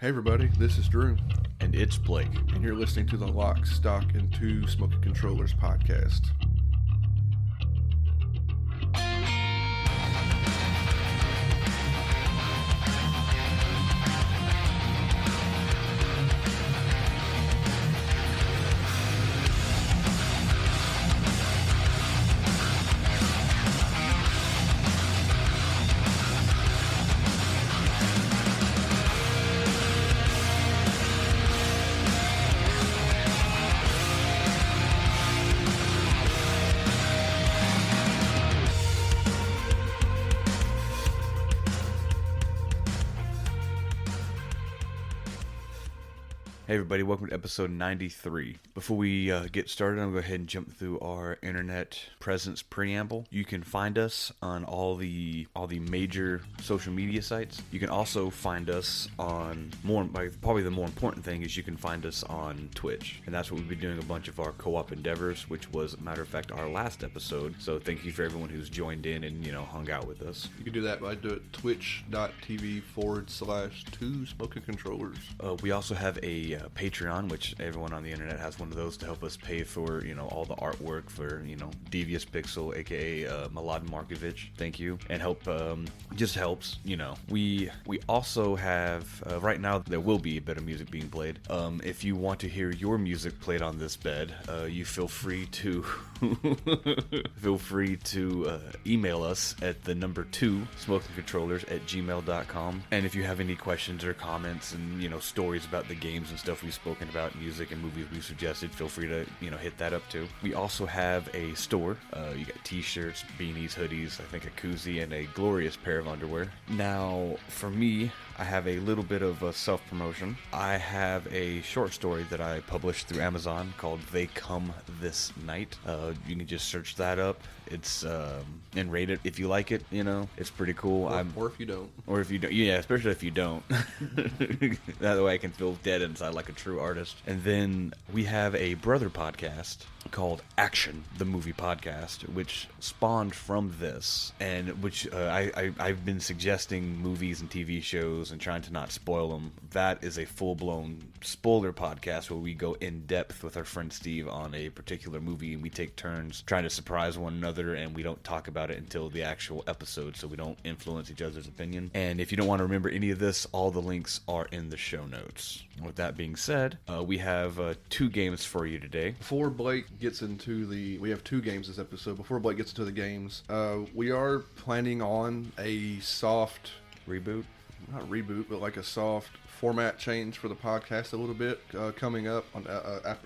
Hey everybody, this is Drew, And it's Blake. and you're listening to the Lock, Stock, and Two Smoking Controllers podcast. Hey everybody, welcome to episode 93. Before we get started, I'm going to go ahead and jump through our internet presence preamble. You can find us on all the major social media sites. You can also find us on probably the more important thing is you can find us on Twitch. And that's what we've been doing a bunch of our co-op endeavors, which was, a matter of fact, our last episode. So thank you for everyone who's joined in and, hung out with us. You can do that by twitch.tv/2 Smoking Controllers. We also have a Patreon, which everyone on the internet has one of those to help us pay for, all the artwork for, Devious.Pixel, aka Milad Markovich. Thank you. And help, just helps, We also have, right now, there will be a bit of music being played. If you want to hear your music played on this bed, you feel free to email us at the number 2 smokingcontrollers@gmail.com. And if you have any questions or comments and stories about the games and stuff we've spoken about, music and movies we've suggested, feel free to hit that up too. We also have a store. You got t-shirts, beanies, hoodies, I think a koozie, and a glorious pair of underwear. Now for me, I have a little bit of a self-promotion. I have a short story that I published through Amazon called They Come This Night. You can just search that up. It's and rate it if you like it. It's pretty cool. Or if you don't. Or if you don't, yeah, especially if you don't. That way I can feel dead inside like a true artist. And then we have a brother podcast called Action, the Movie Podcast, which spawned from this, and which I've been suggesting movies and TV shows and trying to not spoil them. That is a full-blown spoiler podcast where we go in depth with our friend Steve on a particular movie, and we take turns trying to surprise one another, and we don't talk about it until the actual episode, so we don't influence each other's opinion. And if you don't want to remember any of this, all the links are in the show notes. With that being said, we have 2 games for you today. Before Blake gets into we have 2 games this episode. Before Blake gets into the games, we are planning on a soft Reboot? not reboot, but like a soft format change for the podcast a little bit coming up on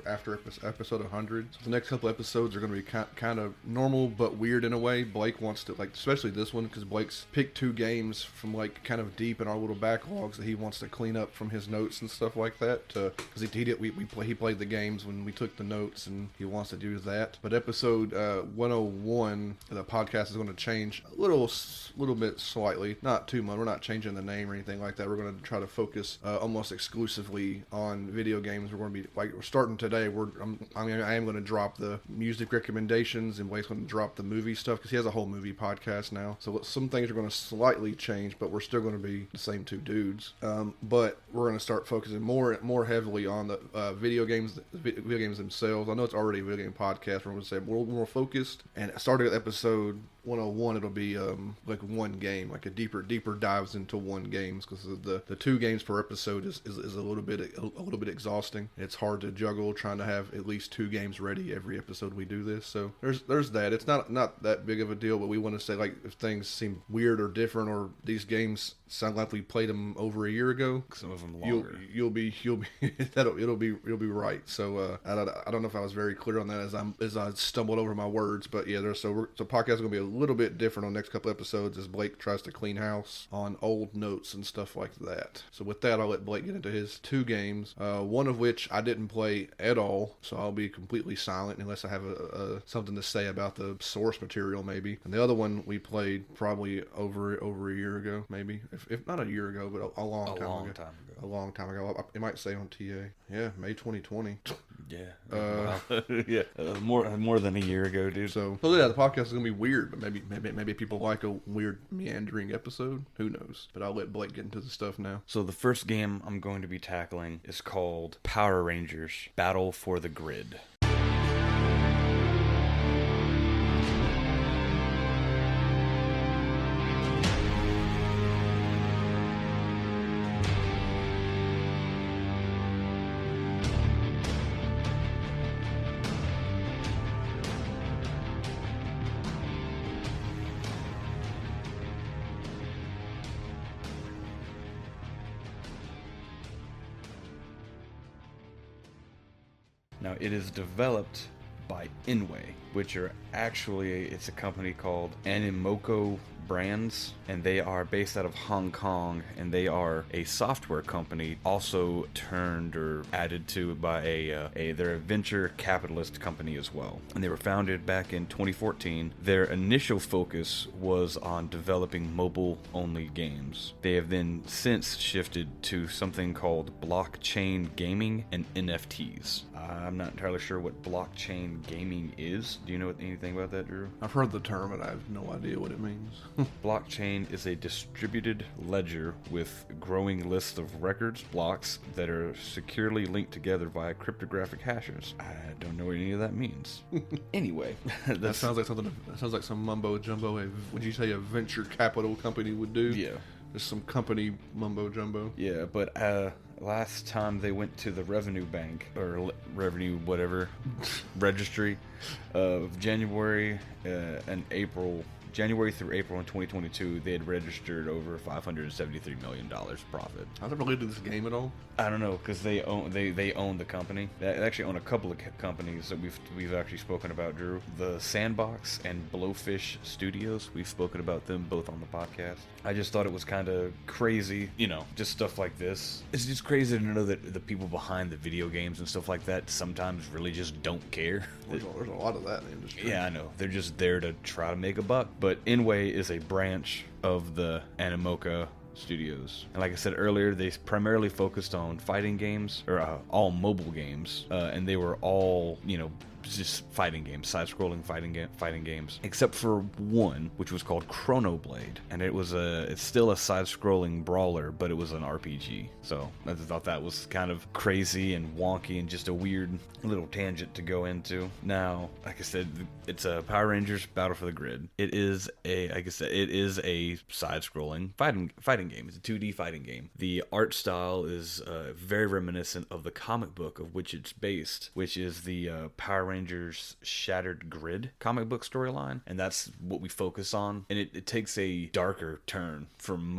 after episode 100. So the next couple episodes are going to be kind of normal but weird in a way. Blake wants to, especially this one, because Blake's picked 2 games from kind of deep in our little backlogs that he wants to clean up from his notes and stuff like that, because he played the games when we took the notes, and he wants to do that. But episode 101, the podcast is going to change a little bit slightly, not too much. We're not changing the name or anything like that. We're going to try to focus almost exclusively on video games. We're going to be we're starting today. I am going to drop the music recommendations, and Blake's going to drop the movie stuff because he has a whole movie podcast now. So some things are going to slightly change, but we're still going to be the same 2 dudes. But we're going to start focusing more heavily on the video games themselves. I know it's already a video game podcast. We're going to say more focused. And starting at episode 101, it'll be one game, a deeper dives into one games, because the 2 games per episode is a little bit exhausting. It's hard to juggle trying to have at least 2 games ready every episode we do this. So there's that. It's not that big of a deal, but we want to say if things seem weird or different, or these games sound like we played them over a year ago, some of them longer, you'll be it'll be right. So I don't know if I was very clear on that as I stumbled over my words, but yeah, the podcast is going to be a little bit different on the next couple episodes as Blake tries to clean house on old notes and stuff like that. So with that, I'll let Blake get into his 2 games, one of which I didn't play at all, so I'll be completely silent unless I have something to say about the source material maybe. And the other one we played probably over a year ago, maybe, if not a year ago, but a long time ago. A long time ago. It might say on TA. Yeah, May 2020. Yeah. Wow. Yeah. More than a year ago, dude. So yeah, the podcast is gonna be weird, but maybe people like a weird meandering episode. Who knows? But I'll let Blake get into the stuff now. So the first game I'm going to be tackling is called Power Rangers Battle for the Grid. Now, it is developed by Inway, which are actually, it's a company called Animoco Brands, and they are based out of Hong Kong, and they are a software company also turned or added to by they're a venture capitalist company as well. And they were founded back in 2014. Their initial focus was on developing mobile-only games. They have then since shifted to something called blockchain gaming and NFTs. I'm not entirely sure what blockchain gaming is. Do you know anything about that, Drew? I've heard the term, and I have no idea what it means. Blockchain is a distributed ledger with growing lists of records, blocks that are securely linked together via cryptographic hashes. I don't know what any of that means. Anyway, that sounds like something. That sounds like some mumbo jumbo. Would you say a venture capital company would do? Yeah. Just some company mumbo jumbo. Yeah, but last time they went to the revenue bank or revenue whatever registry of January through April in 2022, they had registered over $573 million profit. How's it related to this game at all? I don't know, because they own the company. They actually own a couple of companies that we've actually spoken about, Drew. The Sandbox and Blowfish Studios. We've spoken about them both on the podcast. I just thought it was kind of crazy, just stuff like this. It's just crazy to know that the people behind the video games and stuff like that sometimes really just don't care. There's a lot of that in the industry. Yeah, I know. They're just there to try to make a buck. But Inway is a branch of the Animoca Studios. And like I said earlier, they primarily focused on fighting games, or all mobile games, and they were all, just fighting games, side-scrolling fighting games, except for one, which was called Chronoblade, and it's still a side-scrolling brawler, but it was an RPG. So I thought that was kind of crazy and wonky and just a weird little tangent to go into. Now, like I said, it's a Power Rangers Battle for the Grid. It is a side-scrolling fighting game. It's a 2D fighting game. The art style is very reminiscent of the comic book of which it's based, which is the Power Rangers Shattered Grid comic book storyline, and that's what we focus on. And it takes a darker turn from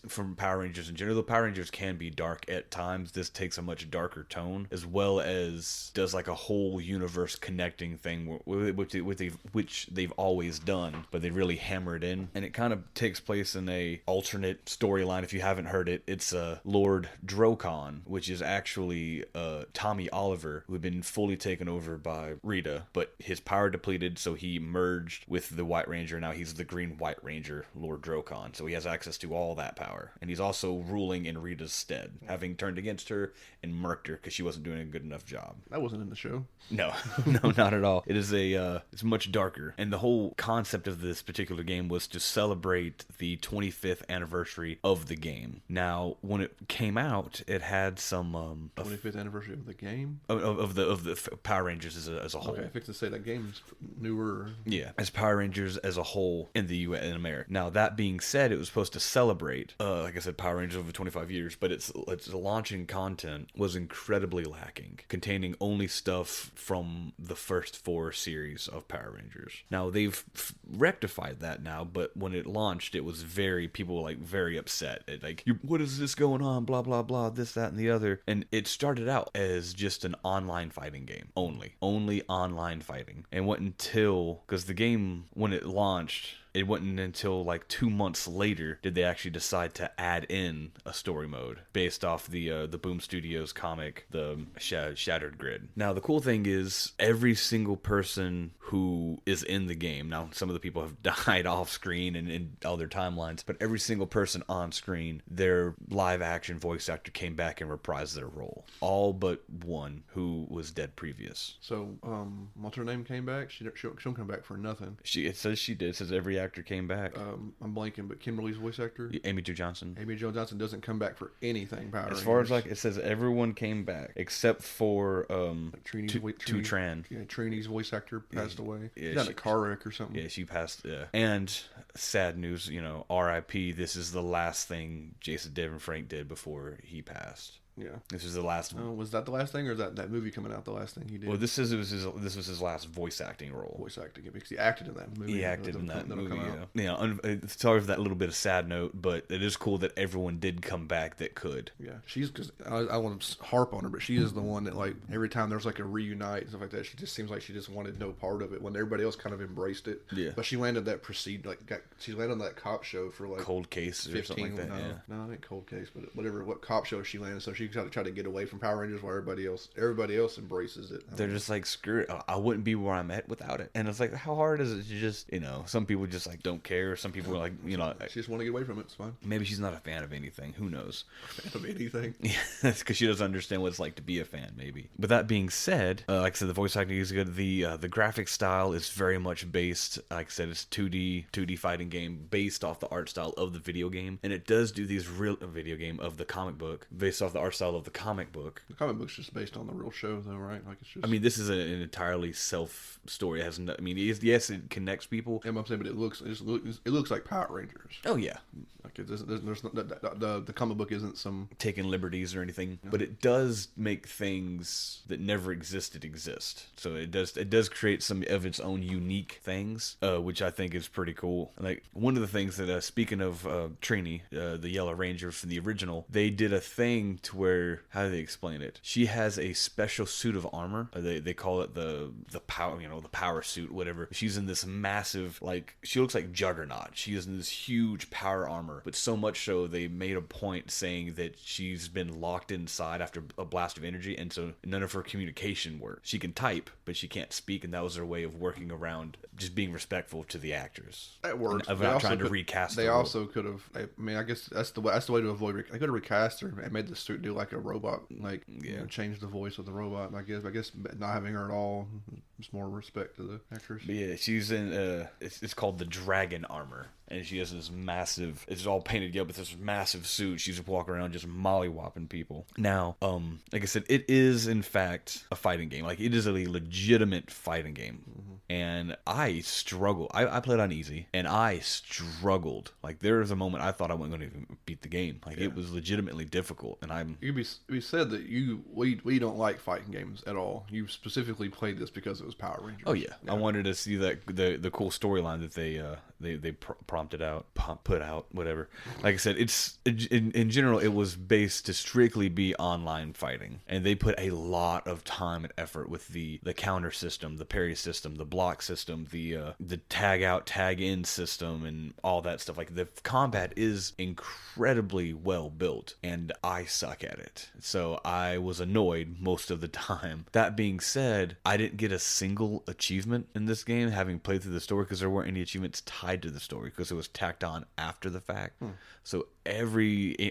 from Power Rangers in general. The Power Rangers can be dark at times. This takes a much darker tone, as well as does like a whole universe connecting thing, which they've always done, but they really hammer it in. And it kind of takes place in a alternate storyline. If you haven't heard it, it's Lord Drakkon, which is actually Tommy Oliver, who had been fully taken over by Rita, but his power depleted, so he merged with the White Ranger. Now he's the Green White Ranger, Lord Drakkon, so he has access to all that power. And he's also ruling in Rita's stead, having turned against her and murked her because she wasn't doing a good enough job. That wasn't in the show. No, not at all. It is it's much darker. And the whole concept of this particular game was to celebrate the 25th anniversary of the game. Now, when it came out, it had some 25th anniversary of the game? Of the Power Rangers as a whole. Okay, I fixed to say that game's newer. Yeah, as Power Rangers as a whole in the U.S. in America. Now, that being said, it was supposed to celebrate, like I said, Power Rangers over 25 years, but its launching content was incredibly lacking, containing only stuff from the first 4 series of Power Rangers. Now, they've rectified that now, but when it launched, it was people were very upset. What is this going on? Blah, blah, blah, this, that, and the other. And it started out as just an online fighting game. Only online fighting. And what until, because the game, when it launched, it wasn't until like 2 months later did they actually decide to add in a story mode based off the Boom Studios comic, the Shattered Grid. Now the cool thing is every single person who is in the game, now some of the people have died off screen and in other timelines, but every single person on screen, their live action voice actor came back and reprised their role. All but one who was dead previous. So, what's her name came back? She don't come back for nothing. It says she did. It says every actor came back. I'm blanking, but Kimberly's voice actor? Amy Jo Johnson. Amy Jo Johnson doesn't come back for anything Power Rangers. As far as like, it says everyone came back except for like Tran. Yeah, Trini's voice actor passed away. Yeah, she got in a car wreck or something. Yeah, she passed. Yeah. And sad news, R.I.P. This is the last thing Jason David Frank did before he passed. Yeah. This was the last. Was that the last thing, or is that movie coming out the last thing he did? Well, this was his last voice acting role. Voice acting, because he acted in that movie. He acted in that movie. Sorry for that little bit of sad note, but it is cool that everyone did come back that could. Yeah, because I want to harp on her, but she is the one that, like, every time there's like a reunite and stuff like that, she just seems like she just wanted no part of it when everybody else kind of embraced it. Yeah. But she landed that she landed on that cop show for like Cold Case or 15, something like that. No, I ain't Cold Case, but what cop show she landed, so she tried to get away from Power Rangers while everybody else embraces it. They're just like, screw it, I wouldn't be where I'm at without it. And it's like, how hard is it to just, some people just like don't care. Some people are like, she just want to get away from it. It's fine. Maybe she's not a fan of anything. Who knows? Fan of anything? Yeah, that's because she doesn't understand what it's like to be a fan. Maybe. But that being said, like I said, the voice acting is good. The graphic style is very much based. Like I said, it's 2D fighting game based off the art style of the video game, and it does do these real video game of the comic book based off the art style of the comic book. The comic book's just based on the real show, though, right? Like, it's just. I mean, this is an entirely self story. It has no, I mean, yes, it connects people. Yeah, I'm saying, but it looks like Power Rangers. Oh yeah, like there's the comic book isn't some taking liberties or anything, but it does make things that never existed exist. So it does create some of its own unique things, which I think is pretty cool. Like one of the things that speaking of Trini, the Yellow Ranger from the original, they did a thing to where, how do they explain it? She has a special suit of armor. They call it the power, the power suit, whatever. She's in this massive, like, she looks like Juggernaut. She is in this huge power armor, but so much so they made a point saying that she's been locked inside after a blast of energy, and so none of her communication works. She can type, but she can't speak, and that was their way of working around just being respectful to the actors. That works. Of not trying to recast. They also could have. I mean, I guess that's the way to avoid. They could have recast her and made the suit do like a robot, like change the voice of the robot. I guess not having her at all is more respect to the actress. But yeah, she's in. It's called the Dragon armor, and she has this massive. It's all painted yellow, but this massive suit. She's just walking around just mollywopping people. Now, like I said, it is in fact a fighting game. Like it is a legitimate fighting game. Mm-hmm. And I struggle. I played on easy, and I struggled. Like there was a moment I thought I wasn't going to even beat the game. Like it was legitimately difficult, and I'm. It could be said that we don't like fighting games at all. You specifically played this because it was Power Rangers. Oh yeah. I wanted to see that the cool storyline that they prompted out, put out, whatever. Like I said, it's in general it was based to strictly be online fighting, and they put a lot of time and effort with the counter system, the parry system, the block system, the tag out, tag in system, and all that stuff. Like the combat is incredibly well built, and I suck at it, so I was annoyed most of the time. That being said, I didn't get a single achievement in this game, having played through the story, because there weren't any achievements tied to the story, because it was tacked on after the fact. So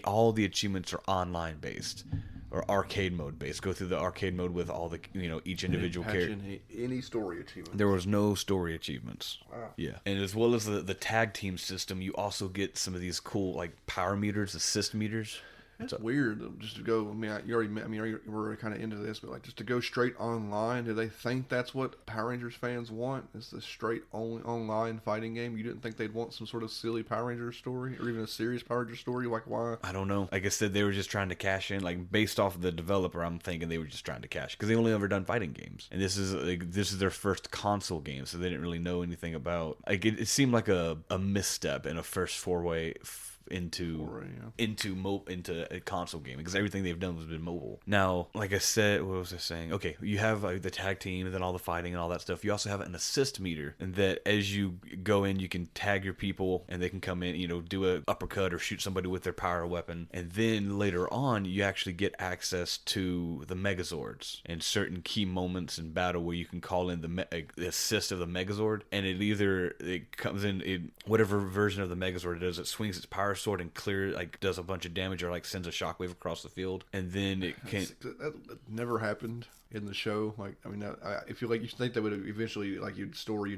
all the achievements are online based or arcade mode based. Go through the arcade mode with all the each individual character. Any story achievements? There was no story achievements. Wow. Yeah, and as well as the tag team system, you also get some of these cool like power meters, assist meters. That's weird. Just to go. I mean, we're kind of into this, but like just to go straight online. Do they think that's what Power Rangers fans want? Is the straight only online fighting game? You didn't think they'd want some sort of silly Power Rangers story, or even a serious Power Rangers story? Like why? I don't know. Like I said, they were just trying to cash in. Like based off of the developer, I'm thinking they were just trying to cash, because they only ever done fighting games, and this is their first console game, so they didn't really know anything about. Like it seemed like a misstep in a first into Foray, yeah. into a console gaming, because everything they've done has been mobile. Now, like I said, what was I saying? Okay, you have the tag team and then all the fighting and all that stuff. You also have an assist meter, and that as you go in, you can tag your people and they can come in, do a uppercut or shoot somebody with their power weapon. And then later on, you actually get access to the Megazords and certain key moments in battle where you can call in the assist of the Megazord, and it comes in whatever version of the Megazord it is. It swings its power sword and does a bunch of damage, or like sends a shockwave across the field, and then it can. That never happened in the show. Like, I mean, I feel like you think that would eventually, like, you'd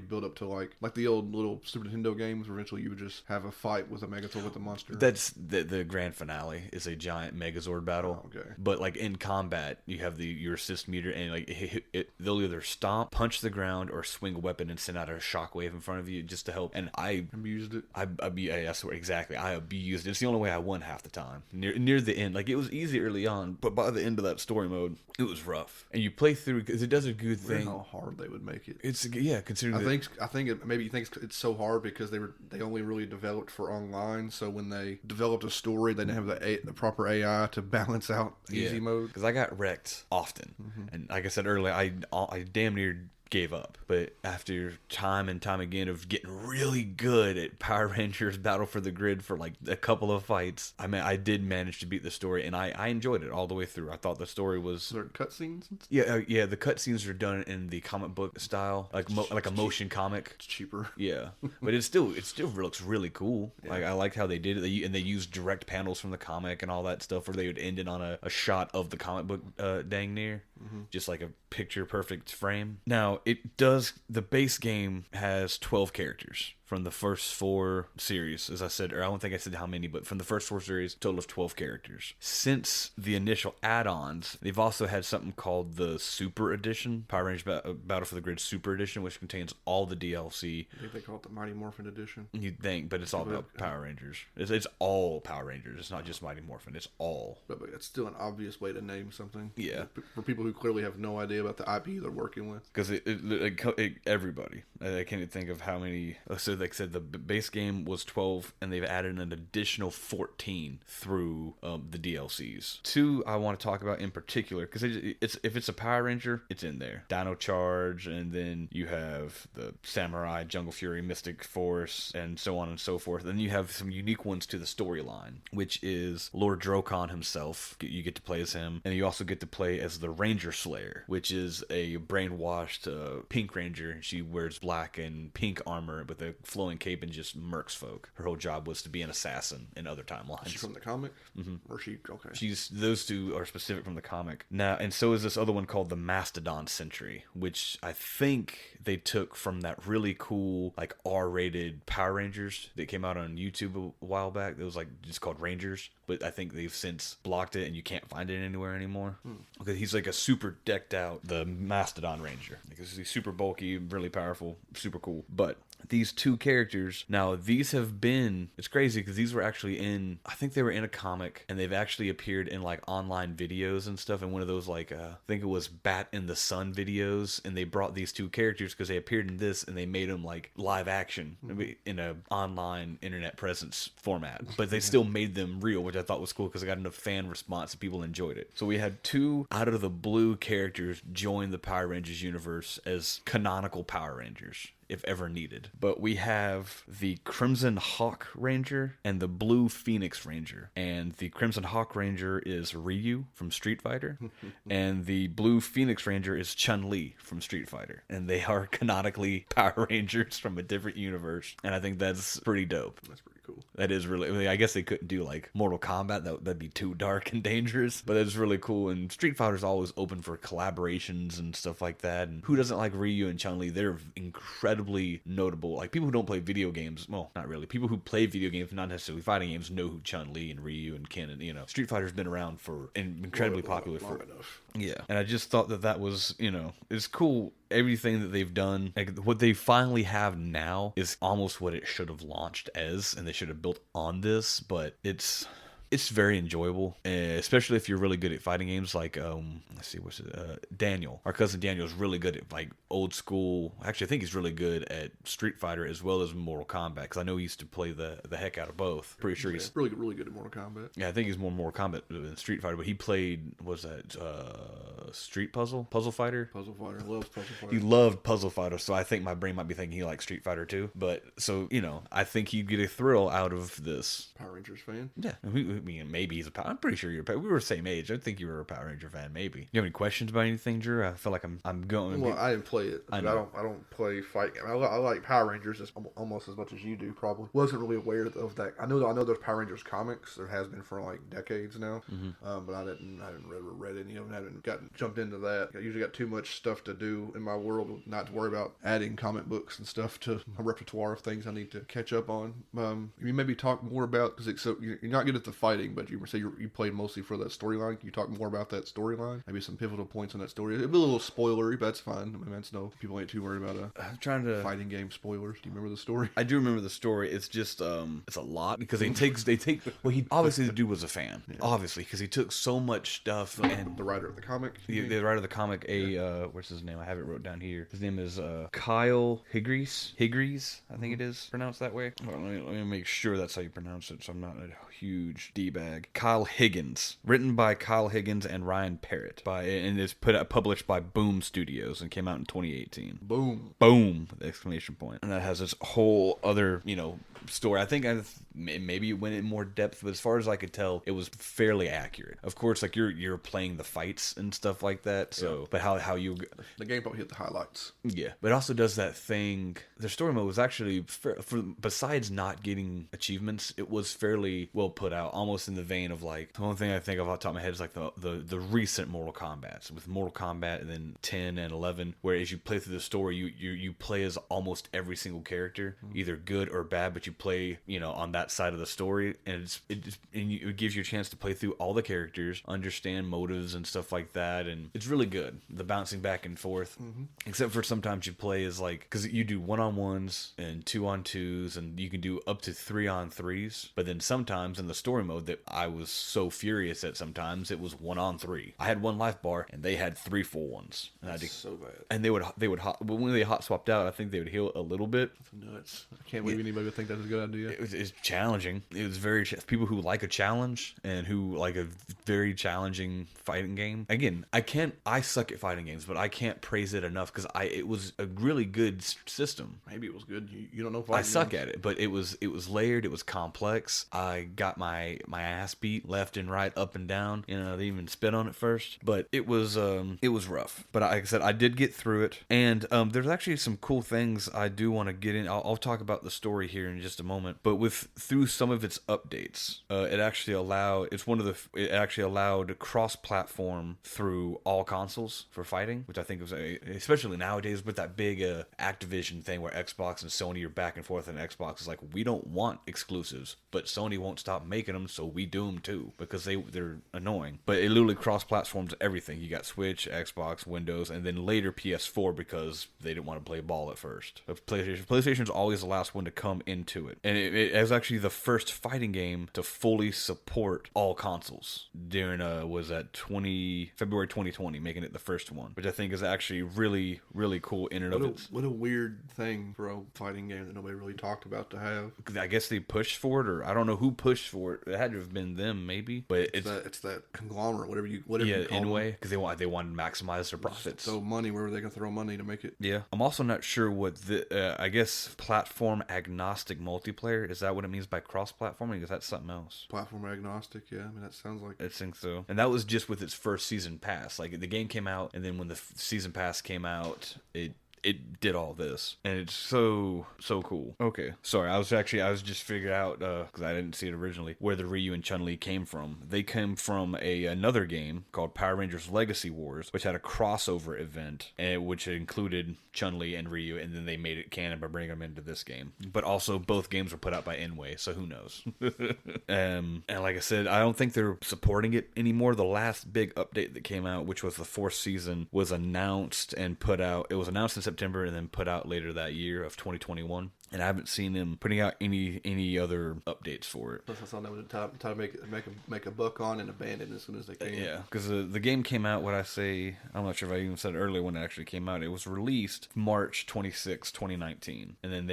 build up to like the old little Super Nintendo games where eventually you would just have a fight with a Megazord with a monster. That's the grand finale is a giant Megazord battle. Oh, okay. But like in combat, you have your assist meter, and like they'll either stomp, punch the ground, or swing a weapon and send out a shockwave in front of you just to help. And I abused it. I swear, exactly. I abused it. It's the only way I won half the time. Near the end, like, it was easy early on, but by the end of that story mode, it was rough. And you play through because it does a good thing. How hard they would make it. It's considering. I think maybe you think it's so hard because they only really developed for online. So when they developed a story, they didn't have the proper AI to balance out easy mode. Because I got wrecked often, and like I said earlier, I damn near gave up. But after time and time again of getting really good at Power Rangers Battle for the Grid for like a couple of fights, I did manage to beat the story, and I enjoyed it all the way through. I thought the story was... There cutscenes? Yeah, the cutscenes are done in the comic book style, like a motion comic. It's cheaper. Yeah, but it still looks really cool. Yeah. Like, I liked how they did it, and they used direct panels from the comic and all that stuff, where they would end it on a shot of the comic book, dang near, just like a picture perfect frame. Now, the base game has 12 characters from the first 4 series, as I said, or I don't think I said how many, but from the first 4 series, total of 12 characters. Since the initial add-ons, they've also had something called the Super Edition, Power Rangers Battle for the Grid Super Edition, which contains all the DLC. I think they call it the Mighty Morphin Edition. You'd think, but it's all about Power Rangers. It's all Power Rangers. It's not just Mighty Morphin. It's all. But it's still an obvious way to name something. Yeah. For people who clearly have no idea about the IP they're working with. Because everybody. I can't even think of how many. So like I said, the base game was 12, and they've added an additional 14 through the DLCs. 2 I want to talk about in particular, because if it's a Power Ranger, it's in there. Dino Charge, and then you have the Samurai, Jungle Fury, Mystic Force, and so on and so forth. Then you have some unique ones to the storyline, which is Lord Drakkon himself. You get to play as him, and you also get to play as the Ranger Slayer, which is a brainwashed pink ranger. She wears black and pink armor with a flowing cape and just murks folk. Her whole job was to be an assassin in other timelines. Is she from the comic? Or she... Okay. Those 2 are specific from the comic. Now, and so is this other one called the Mastodon Sentry, which I think they took from that really cool, like, R-rated Power Rangers that came out on YouTube a while back. It was like just called Rangers, but I think they've since blocked it and you can't find it anywhere anymore. Okay, he's like a super decked out, the Mastodon Ranger. Like, he's super bulky, really powerful, super cool. But these 2 characters, now these have been, it's crazy because these were actually I think they were in a comic, and they've actually appeared in like online videos and stuff, and one of those like I think it was Bat in the Sun videos, and they brought these 2 characters because they appeared in this, and they made them like live action in a online internet presence format, but they still made them real, which I thought was cool because I got enough fan response and people enjoyed it. So we had 2 out of the blue characters join the Power Rangers universe as canonical Power Rangers, if ever needed. But we have the Crimson Hawk Ranger and the Blue Phoenix Ranger. And the Crimson Hawk Ranger is Ryu from Street Fighter. And the Blue Phoenix Ranger is Chun-Li from Street Fighter. And they are canonically Power Rangers from a different universe. And I think that's pretty dope. That's pretty cool. That is really... I mean, I guess they couldn't do like Mortal Kombat. That'd be too dark and dangerous. But that's really cool. And Street Fighter's always open for collaborations and stuff like that. And who doesn't like Ryu and Chun-Li? They're incredibly notable. Like, people who don't play video games, well, not really. People who play video games, not necessarily fighting games, know who Chun-Li and Ryu and Ken and, Street Fighter's been around for, and incredibly popular for... enough. Yeah. And I just thought that was, it's cool. Everything that they've done, like what they finally have now is almost what it should have launched as, and they should have built on this, but it's it's very enjoyable, especially if you're really good at fighting games. Like let's see, what's it? Daniel, our cousin Daniel, is really good at like old school. Actually, I think he's really good at Street Fighter as well as Mortal Kombat, because I know he used to play the heck out of both. Pretty sure he's really good at Mortal Kombat. Yeah, I think he's more Mortal Kombat than Street Fighter, but he played, was that Street Puzzle Fighter? Puzzle Fighter, loves Puzzle Fighter. He loved Puzzle Fighter, so I think my brain might be thinking he likes Street Fighter too. But so I think he'd get a thrill out of this. Power Rangers fan? Yeah, I mean, maybe he's a Power. I'm pretty sure you're. We were the same age. I think you were a Power Ranger fan. Maybe. You have any questions about anything, Drew? I feel like I'm going. Well, I didn't play it. I don't play fight game. I like Power Rangers almost as much as you do. Probably wasn't really aware of that. I know there's Power Rangers comics. There has been for like decades now. But I didn't read any of them. I haven't jumped into that. I usually got too much stuff to do in my world, not to worry about adding comic books and stuff to my repertoire of things I need to catch up on. You maybe talk more about, because so you're not good at the fighting, but you say you played mostly for that storyline. Can you talk more about that storyline? Maybe some pivotal points on that story. It'll be a little spoilery, but that's fine. I mean, people ain't too worried about fighting game spoilers. Do you remember the story? I do remember the story. It's just it's a lot, because they take. Well, he obviously, the dude was a fan, obviously, because he took so much stuff. And the writer of the comic. The writer of the comic, what's his name? I have it wrote down here. His name is Kyle Higgries, I think it is pronounced that way. Let me make sure that's how you pronounce it, so I'm not a huge D-bag. Kyle Higgins, written by Kyle Higgins and Ryan Parrott, and it's published by Boom Studios and came out in 2018. Boom! Exclamation point. And that has this whole other story. I think maybe it went in more depth, but as far as I could tell, it was fairly accurate. Of course, like you're playing the fights and stuff like that. So, but how you the game probably hit the highlights. Yeah, but it also does that thing. The story mode was actually besides not getting achievements, it was fairly well put out, almost in the vein of like the only thing I think of off the top of my head is like the recent Mortal Kombat, with Mortal Kombat and then 10 and 11, where as you play through the story, you play as almost every single character, either good or bad, but you play on that side of the story, and it gives you a chance to play through all the characters, understand motives and stuff like that, and it's really good. The bouncing back and forth, except for sometimes you play as like, because you do 1-on-1s and 2-on-2s, and you can do up to 3-on-3s, but then sometimes in the story mode that I was so furious at, sometimes it was 1-on-3. I had 1 life bar and they had 3 full ones, and That's so bad. And but when they hot swapped out, I think they would heal a little bit. That's nuts. I can't believe anybody would think that's a good idea. It's challenging. It was very people who like a challenge and who like a very challenging fighting game. Again, I suck at fighting games, but I can't praise it enough, because it was a really good system. Maybe it was good. You don't know fighting games. I suck at it, but it was layered. It was complex. I got my ass beat left and right, up and down. They didn't even spit on it first, but it was rough. But like I said, I did get through it, and there's actually some cool things I do want to get in. I'll talk about the story here in just a moment, but through some of its updates, it actually allowed cross-platform through all consoles for fighting, which I think was especially nowadays with that big Activision thing where Xbox and Sony are back and forth, and Xbox is like, we don't want exclusives, but Sony won't stop making them, so we do them too, because they're annoying. But it literally cross-platforms everything. You got Switch, Xbox, Windows, and then later PS4, because they didn't want to play ball at first. But PlayStation's always the last one to come into it, and it was actually the first fighting game to fully support all consoles during February 2020, making it the first one, which I think is actually really, really cool in and of itself. What a weird thing for a fighting game that nobody really talked about to have. I guess they pushed for it, or I don't know who pushed for it. It had to have been them, maybe. But it's that conglomerate, whatever you call anyway, because they wanted to maximize their profits. So money, wherever they can throw money to make it. Yeah, I'm also not sure what I guess platform agnostic multiplayer, is that what it means by cross-platforming? Is that something else? Platform agnostic, yeah. I mean, that sounds like... I think so. And that was just with its first season pass. Like, the game came out, and then when the season pass came out, it did all this, and it's so cool. Okay, sorry, I was just figuring out, because I didn't see it originally, where the Ryu and Chun-Li came from. They came from another game called Power Rangers Legacy Wars, which had a crossover event, which included Chun-Li and Ryu, and then they made it canon by bringing them into this game. But also, both games were put out by Inway, so who knows? And like I said, I don't think they're supporting it anymore. The last big update that came out, which was the 4th season, was announced and put out. It was announced in September and then put out later that year of 2021. and I haven't seen him putting out any other updates for it. That's something that would try to make a buck on and abandon as soon as they can. Yeah, because the game came out. I'm not sure if I even said it earlier when it actually came out. It was released March 26, 2019, and then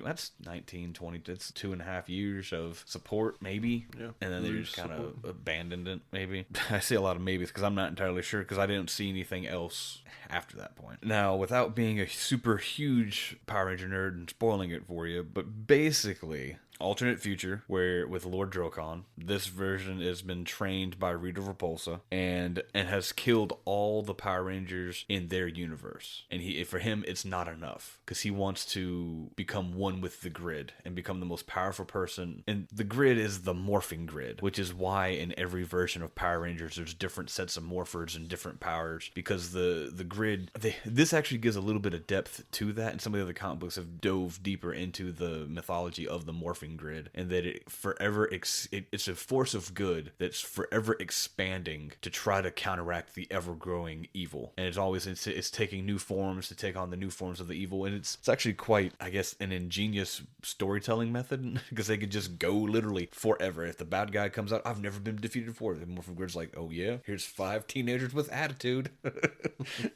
that's 19, 20. It's 2.5 years of support, maybe. Yeah, and then they just kind of abandoned it. Maybe I say a lot of maybes because I'm not entirely sure because I didn't see anything else after that point. Now, without being a super huge Power Ranger nerd and spoiling it for you, but basically, alternate future where with Lord Drakkon, this version has been trained by Rita Repulsa and has killed all the Power Rangers in their universe. And for him it's not enough because he wants to become one with the Grid and become the most powerful person. And the Grid is the morphing grid, which is why in every version of Power Rangers there's different sets of morphers and different powers, because the Grid this actually gives a little bit of depth to that, and some of the other comic books have dove deeper into the mythology of the morphing grid, and that it's a force of good that's forever expanding to try to counteract the ever-growing evil, and it's taking new forms to take on the new forms of the evil. And it's actually quite, I guess, an ingenious storytelling method because they could just go literally forever. If the bad guy comes out, I've never been defeated before, the morphing grid's like, oh yeah, here's 5 teenagers with attitude.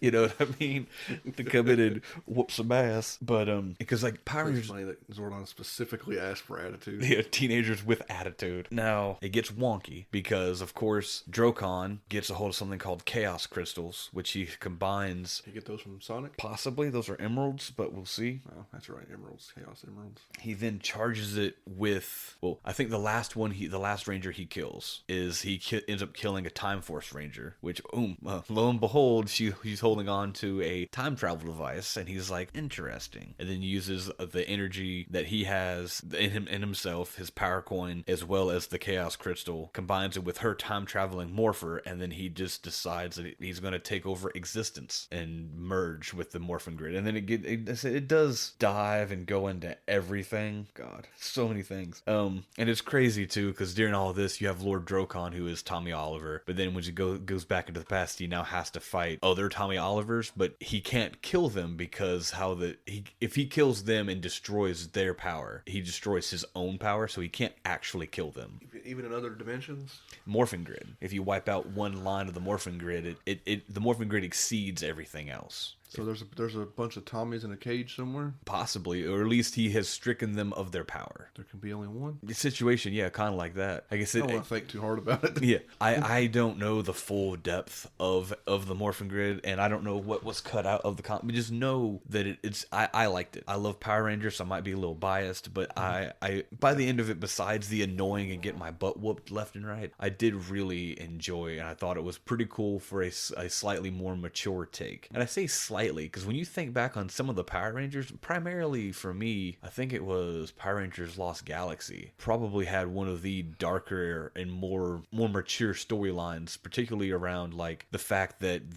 You know what I mean? To come in and whoop some ass. But because like Power Rangers, it's funny that Zordon specifically asked for attitude. Yeah, teenagers with attitude. Now, it gets wonky because, of course, Drakkon gets a hold of something called Chaos Crystals, which he combines. You get those from Sonic? Possibly. Those are emeralds, but we'll see. Oh, that's right. Emeralds. Chaos Emeralds. He then charges it with, well, I think the last Ranger he kills is ends up killing a Time Force Ranger, which, lo and behold, he's holding on to a time travel device, and he's like, interesting. And then uses the energy that he has in himself, his power coin, as well as the Chaos Crystal, combines it with her time-traveling morpher, and then he just decides that he's going to take over existence and merge with the morphin grid. And then it does dive and go into everything. God, so many things. And it's crazy, too, because during all of this, you have Lord Drakkon, who is Tommy Oliver, but then when he goes back into the past, he now has to fight other Tommy Olivers, but he can't kill them because if he kills them and destroys their power, he destroys his own power, so he can't actually kill them. Even in other dimensions? Morphin grid. If you wipe out one line of the morphin grid, the morphin grid exceeds everything else. So there's a bunch of Tommies in a cage somewhere? Possibly, or at least he has stricken them of their power. There can be only one? The situation, yeah, kind of like that. I guess I don't want to think too hard about it. Yeah, I don't know the full depth of the morphin grid, and I don't know what was cut out of the comic. Just know that I liked it. I love Power Rangers, so I might be a little biased, but I by the end of it, besides the annoying and getting my butt whooped left and right, I did really enjoy, and I thought it was pretty cool for a slightly more mature take. And I say slightly because when you think back on some of the Power Rangers, primarily for me, I think it was Power Rangers Lost Galaxy, probably had one of the darker and more mature storylines, particularly around like the fact that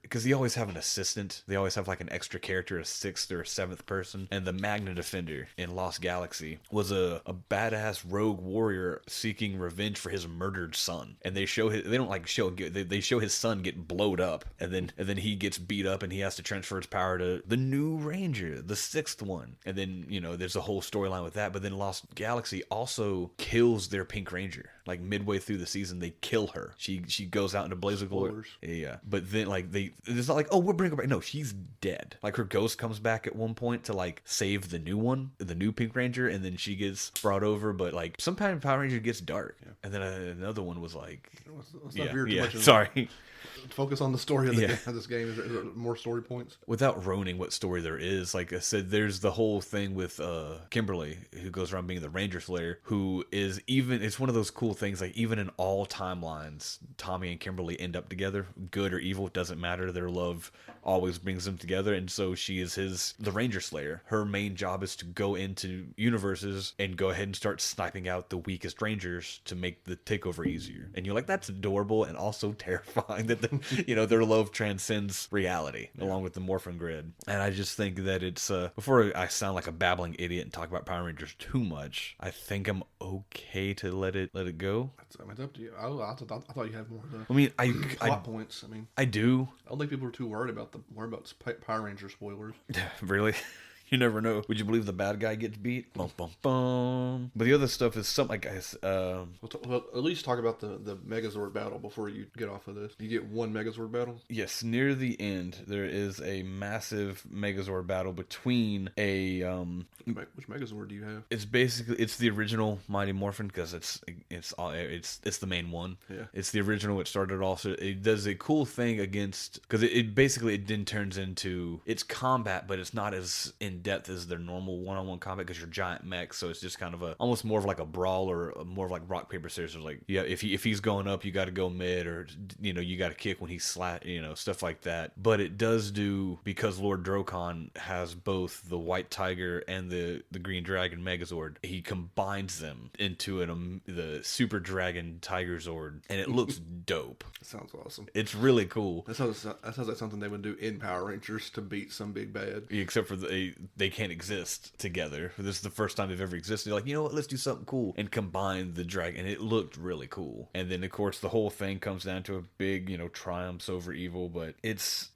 because they always have an assistant, they always have like an extra character, a 6th or a 7th person, and the Magna Defender in Lost Galaxy was a badass rogue warrior seeking revenge for his murdered son, and they show his son get blowed up, and then he gets beat up and he has to transfer his power to the new Ranger, the 6th one. And then, there's a whole storyline with that. But then Lost Galaxy also kills their Pink Ranger. Like midway through the season, they kill her. She goes out into blaze of glory. Yeah. But then it's not like, oh, we'll bring her back. No, she's dead. Like her ghost comes back at one point to like save the new one, the new Pink Ranger, and then she gets brought over. But like sometimes Power Ranger gets dark. Yeah. And then another one was like, let's not veer too much. Sorry. Focus on the story of this game. Is there more story points? Without ruining what story there is, like I said, there's the whole thing with Kimberly, who goes around being the Ranger Slayer, who is it's one of those cool things, like even in all timelines, Tommy and Kimberly end up together, good or evil, it doesn't matter, their love always brings them together. And so she is the Ranger Slayer. Her main job is to go into universes and go ahead and start sniping out the weakest Rangers to make the takeover easier. And you're like, that's adorable and also terrifying that their love transcends reality along with the morphin grid. And I just think that it's before I sound like a babbling idiot and talk about Power Rangers too much, I think I'm okay to let it go. It's up to you. I thought you had more of the plot points. I do. I don't think people are too worried about Power Ranger spoilers. Really? You never know. Would you believe the bad guy gets beat? Bum, bum, bum. But the other stuff is something, guys. Well, at least talk about the Megazord battle before you get off of this. You get one Megazord battle? Yes, near the end, there is a massive Megazord battle between a... Which Megazord do you have? It's the original Mighty Morphin, because it's the main one. Yeah. It's the original. It started also. It does a cool thing against, because it then turns into, it's combat, but it's not as in depth as their normal one-on-one combat, because you're giant mechs, so it's just kind of almost more of like a brawl, or more of like rock paper scissors. Like, yeah, if he's going up, you got to go mid, or you got to kick when he's stuff like that. But it does do, because Lord Drakkon has both the White Tiger and the Green Dragon Megazord, he combines them into the Super Dragon Tiger Zord, and it looks dope. Sounds awesome. It's really cool. That sounds like something they would do in Power Rangers to beat some big bad. Except for they can't exist together. This is the first time they've ever existed. They're like, you know what? Let's do something cool and combine the dragon. And it looked really cool. And then of course the whole thing comes down to a big, triumphs over evil. But it's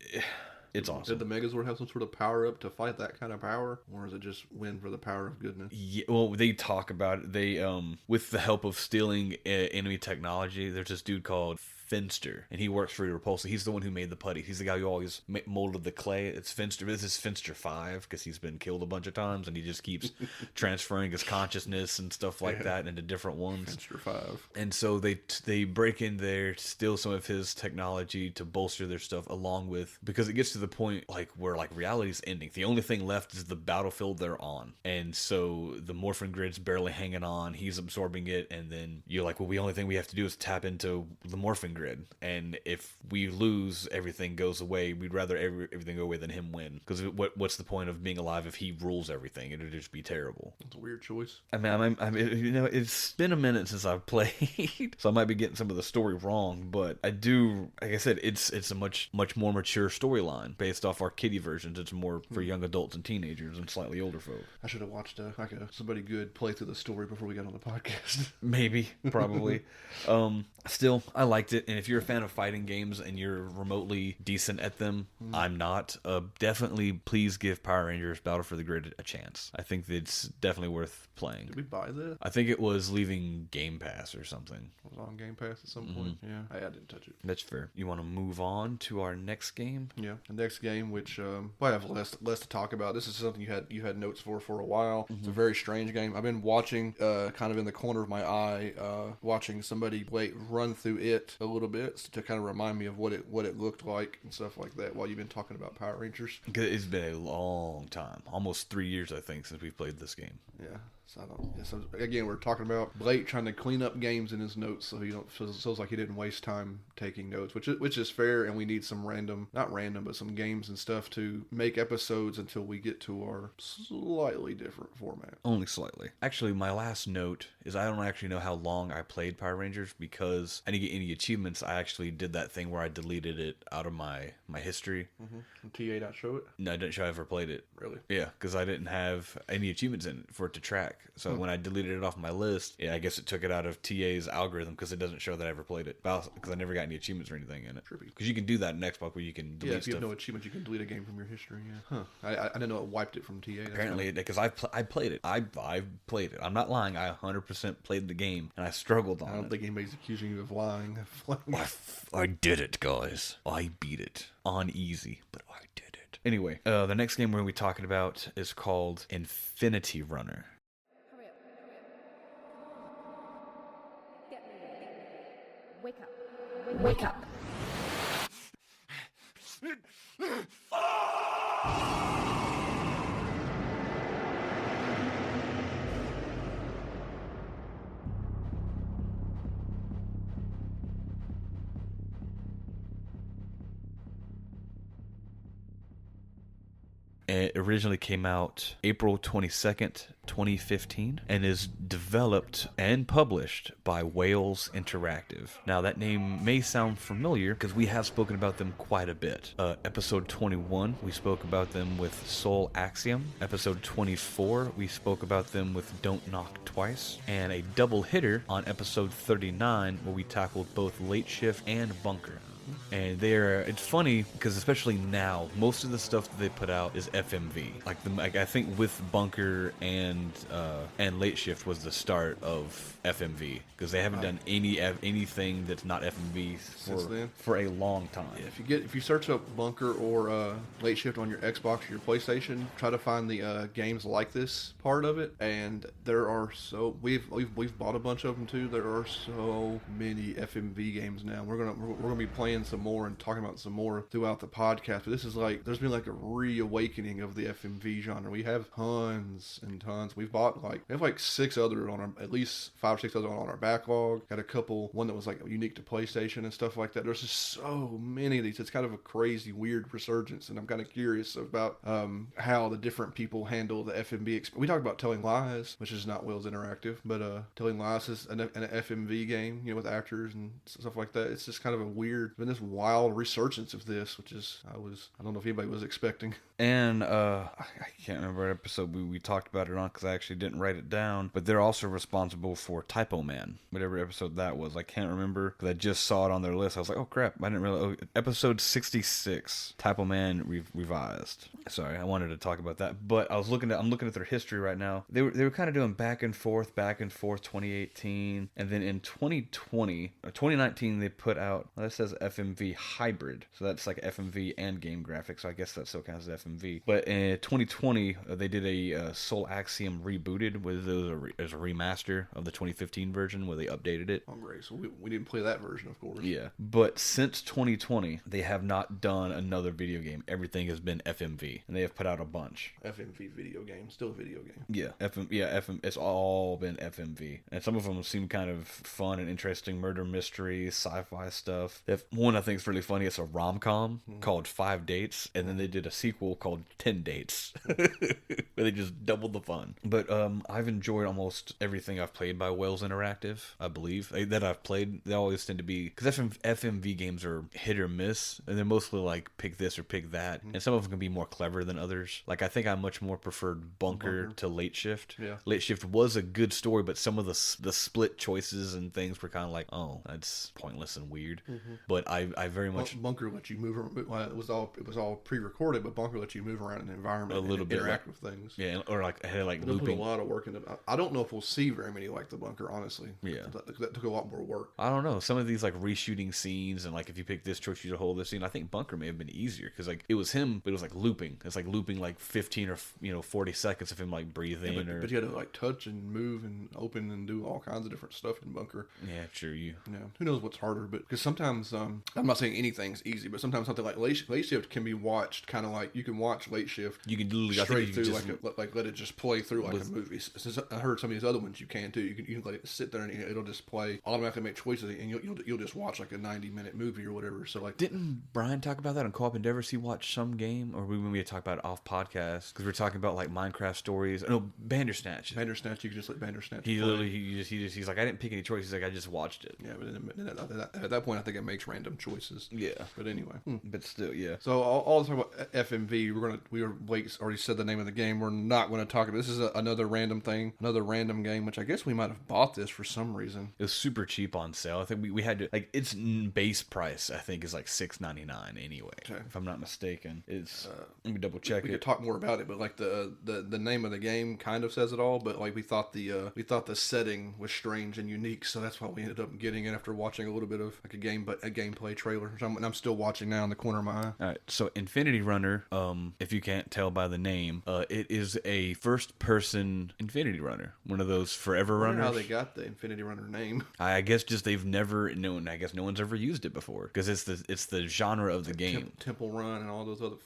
awesome. Did the Megazord have some sort of power up to fight that kind of power, or is it just win for the power of goodness? Yeah, well, they talk about it. They with the help of stealing enemy technology. There's this dude called Finster, and he works for Repulsa. He's the one who made the putty. He's the guy who always molded the clay. It's Finster. This is Finster 5, because he's been killed a bunch of times, and he just keeps transferring his consciousness and stuff like that into different ones. Finster 5. And so they break in there, steal some of his technology to bolster their stuff, along with, because it gets to the point where reality's ending. The only thing left is the battlefield they're on, and so the Morphin Grid's barely hanging on. He's absorbing it, and then you're like, well, the only thing we have to do is tap into the Morphin Grid. And if we lose, everything goes away. We'd rather everything go away than him win, because what's the point of being alive if he rules everything? It'd just be terrible. It's a weird choice. I mean, it's been a minute since I've played, so I might be getting some of the story wrong, but I do, like I said, it's a much more mature storyline based off our kiddie versions. It's more for young adults and teenagers and slightly older folk. I should have watched somebody good play through the story before we got on the podcast. Maybe, probably. Still, I liked it, and if you're a fan of fighting games and you're remotely decent at them, I'm not. Definitely, please give Power Rangers Battle for the Grid a chance. I think it's definitely worth playing. Did we buy this? I think it was leaving Game Pass or something. It was on Game Pass at some point. Yeah, I didn't touch it. That's fair. You want to move on to our next game? Yeah, the next game, which I have less to talk about. This is something you had notes for a while. It's a very strange game. I've been watching, kind of in the corner of my eye, watching somebody run through it a little bit to kind of remind me of what it looked like and stuff like that while you've been talking about Power Rangers. It's been a long time, almost 3 years, I think, since we've played this game. Yeah. So again, we're talking about Blake trying to clean up games in his notes so he don't feels like he didn't waste time taking notes, which is fair, and we need some but some games and stuff to make episodes until we get to our slightly different format. Only slightly. Actually, my last note is I don't actually know how long I played Power Rangers, because I didn't get any achievements. I actually did that thing where I deleted it out of my history. TA not show it? No, I didn't show I ever played it. Really? Yeah, because I didn't have any achievements in it for it to track. So when I deleted it off my list, I guess it took it out of TA's algorithm, because it doesn't show that I ever played it. Because I never got any achievements or anything in it. Because you can do that in Xbox, where you can delete if you stuff. have no achievements, you can delete a game from your history. Yeah. I didn't know it wiped it from TA. Apparently, because I played it. I played it. I'm not lying. I 100% played the game, and I struggled on it. I don't think anybody's accusing you of lying. I did it, guys. I beat it on easy, but I did it. Anyway, the next game we're going to be talking about is called Infinity Runner. Hurry up. Get moving. Wake up. Wake up. It originally came out April 22nd, 2015, and is developed and published by Wales Interactive. Now, that name may sound familiar because we have spoken about them quite a bit. Episode 21, we spoke about them with Soul Axiom. Episode 24, we spoke about them with Don't Knock Twice. And a double hitter on episode 39, where we tackled both Late Shift and Bunker. And it's funny because especially now, most of the stuff that they put out is FMV. Like I think with Bunker and Late Shift was the start of FMV because they haven't done anything that's not FMV for a long time. Yeah, if you search up Bunker or Late Shift on your Xbox or your PlayStation, try to find the games like this part of it, and there are we've bought a bunch of them too. There are so many FMV games now. We're gonna be playing some more and talking about some more throughout the podcast. But this is there's been like a reawakening of the FMV genre. We have tons and tons. We have like 6 other at least 5 or 6 other on our backlog. Got a couple, one that was like unique to PlayStation and stuff like that. There's just so many of these. It's kind of a crazy, weird resurgence, and I'm kind of curious about how the different people handle the FMV experience. We talked about Telling Lies, which is not Will's Interactive, but Telling Lies is an FMV game, with actors and stuff like that. It's just kind of a weird, been this wild resurgence of this, which is I don't know if anybody was expecting. And I can't remember what episode we talked about it on because I actually didn't write it down, but they're also responsible for Typo Man, whatever episode that was. I can't remember because I just saw it on their list. I was like, oh crap, I didn't realize. Episode 66, Typo Man revised. Sorry, I wanted to talk about that, but I'm looking at their history right now. They were kind of doing back and forth 2018, and then in 2020 or 2019 they put out, that says FMV Hybrid, so that's like FMV and game graphics, so I guess that still counts as FMV. But in 2020 they did a Soul Axiom Rebooted, with a remaster of the 2015 version where they updated it. Oh great, so we didn't play that version, of course. Yeah, but since 2020 they have not done another video game. Everything has been FMV, and they have put out a bunch. FMV video game, still a video game. Yeah, FM. It's all been FMV, and some of them seem kind of fun and interesting, murder mystery, sci-fi stuff. One I think is really funny. It's a rom-com called 5 Dates, and then they did a sequel called 10 Dates, where they just doubled the fun. But I've enjoyed almost everything I've played by Wells Interactive. I believe that I've played. They always tend to be, because FMV games are hit or miss, and they're mostly like pick this or pick that, and some of them can be more clever than others. Like I think I much more preferred Bunker to Late Shift. Yeah, Late Shift was a good story, but some of the split choices and things were kind of like, oh, that's pointless and weird. But I very much Bunker let you move around. Well, it was all pre-recorded, but Bunker let you move around in the environment a little and bit, interact with things. Yeah, or like I had like They looping. put a lot of work into. I don't know if we'll see very many like the Bunker, honestly. Yeah, that took a lot more work. I don't know. Some of these like reshooting scenes, and like if you pick this choice, you should hold this scene. I think Bunker may have been easier because like it was him, but it was like looping. It's like looping like 15 or 40 seconds of him like breathing. Yeah, but you had to like touch and move and open and do all kinds of different stuff in Bunker. Yeah, true. Who knows what's harder? But because sometimes I'm not saying anything's easy, but sometimes something like Late Shift can be watched kind of like you can watch Late Shift. You can literally straight through let it just play through like a movie. I heard some of these other ones you can too. You can let it sit there and it'll just play, automatically make choices, and you'll just watch like a 90-minute movie or whatever. So like, didn't Brian talk about that on Co-op Endeavors? He watched some game, or when we talk about it off podcast, because we're talking about like Minecraft stories. No, Bandersnatch. Bandersnatch, you can just let Bandersnatch. He's like, I didn't pick any choices. He's like, I just watched it. Yeah, but at that point, I think it makes random choices. Yeah, but anyway, but still, yeah. So all talk about FMV. Blake already said the name of the game. We're not going to talk about this. Is another random thing, another random game, which I guess we might have bought this for some reason. It was super cheap on sale. I think we had to, like, its base price I think is like $6.99 anyway. Okay. If I'm not mistaken. It's let me double check we it. Could talk more about it, but like the name of the game kind of says it all. But like we thought the setting was strange and unique, so that's why we ended up getting it after watching a little bit of like a gameplay trailer. And I'm still watching now in the corner of my eye. All right, so Infinity Runner, if you can't tell by the name, it is a first-person Infinity Runner, one of those forever runners. I wonder how they got the Infinity Runner name. I guess just they've never known. I guess no one's ever used it before because it's the genre of the game. Temple Run and all those other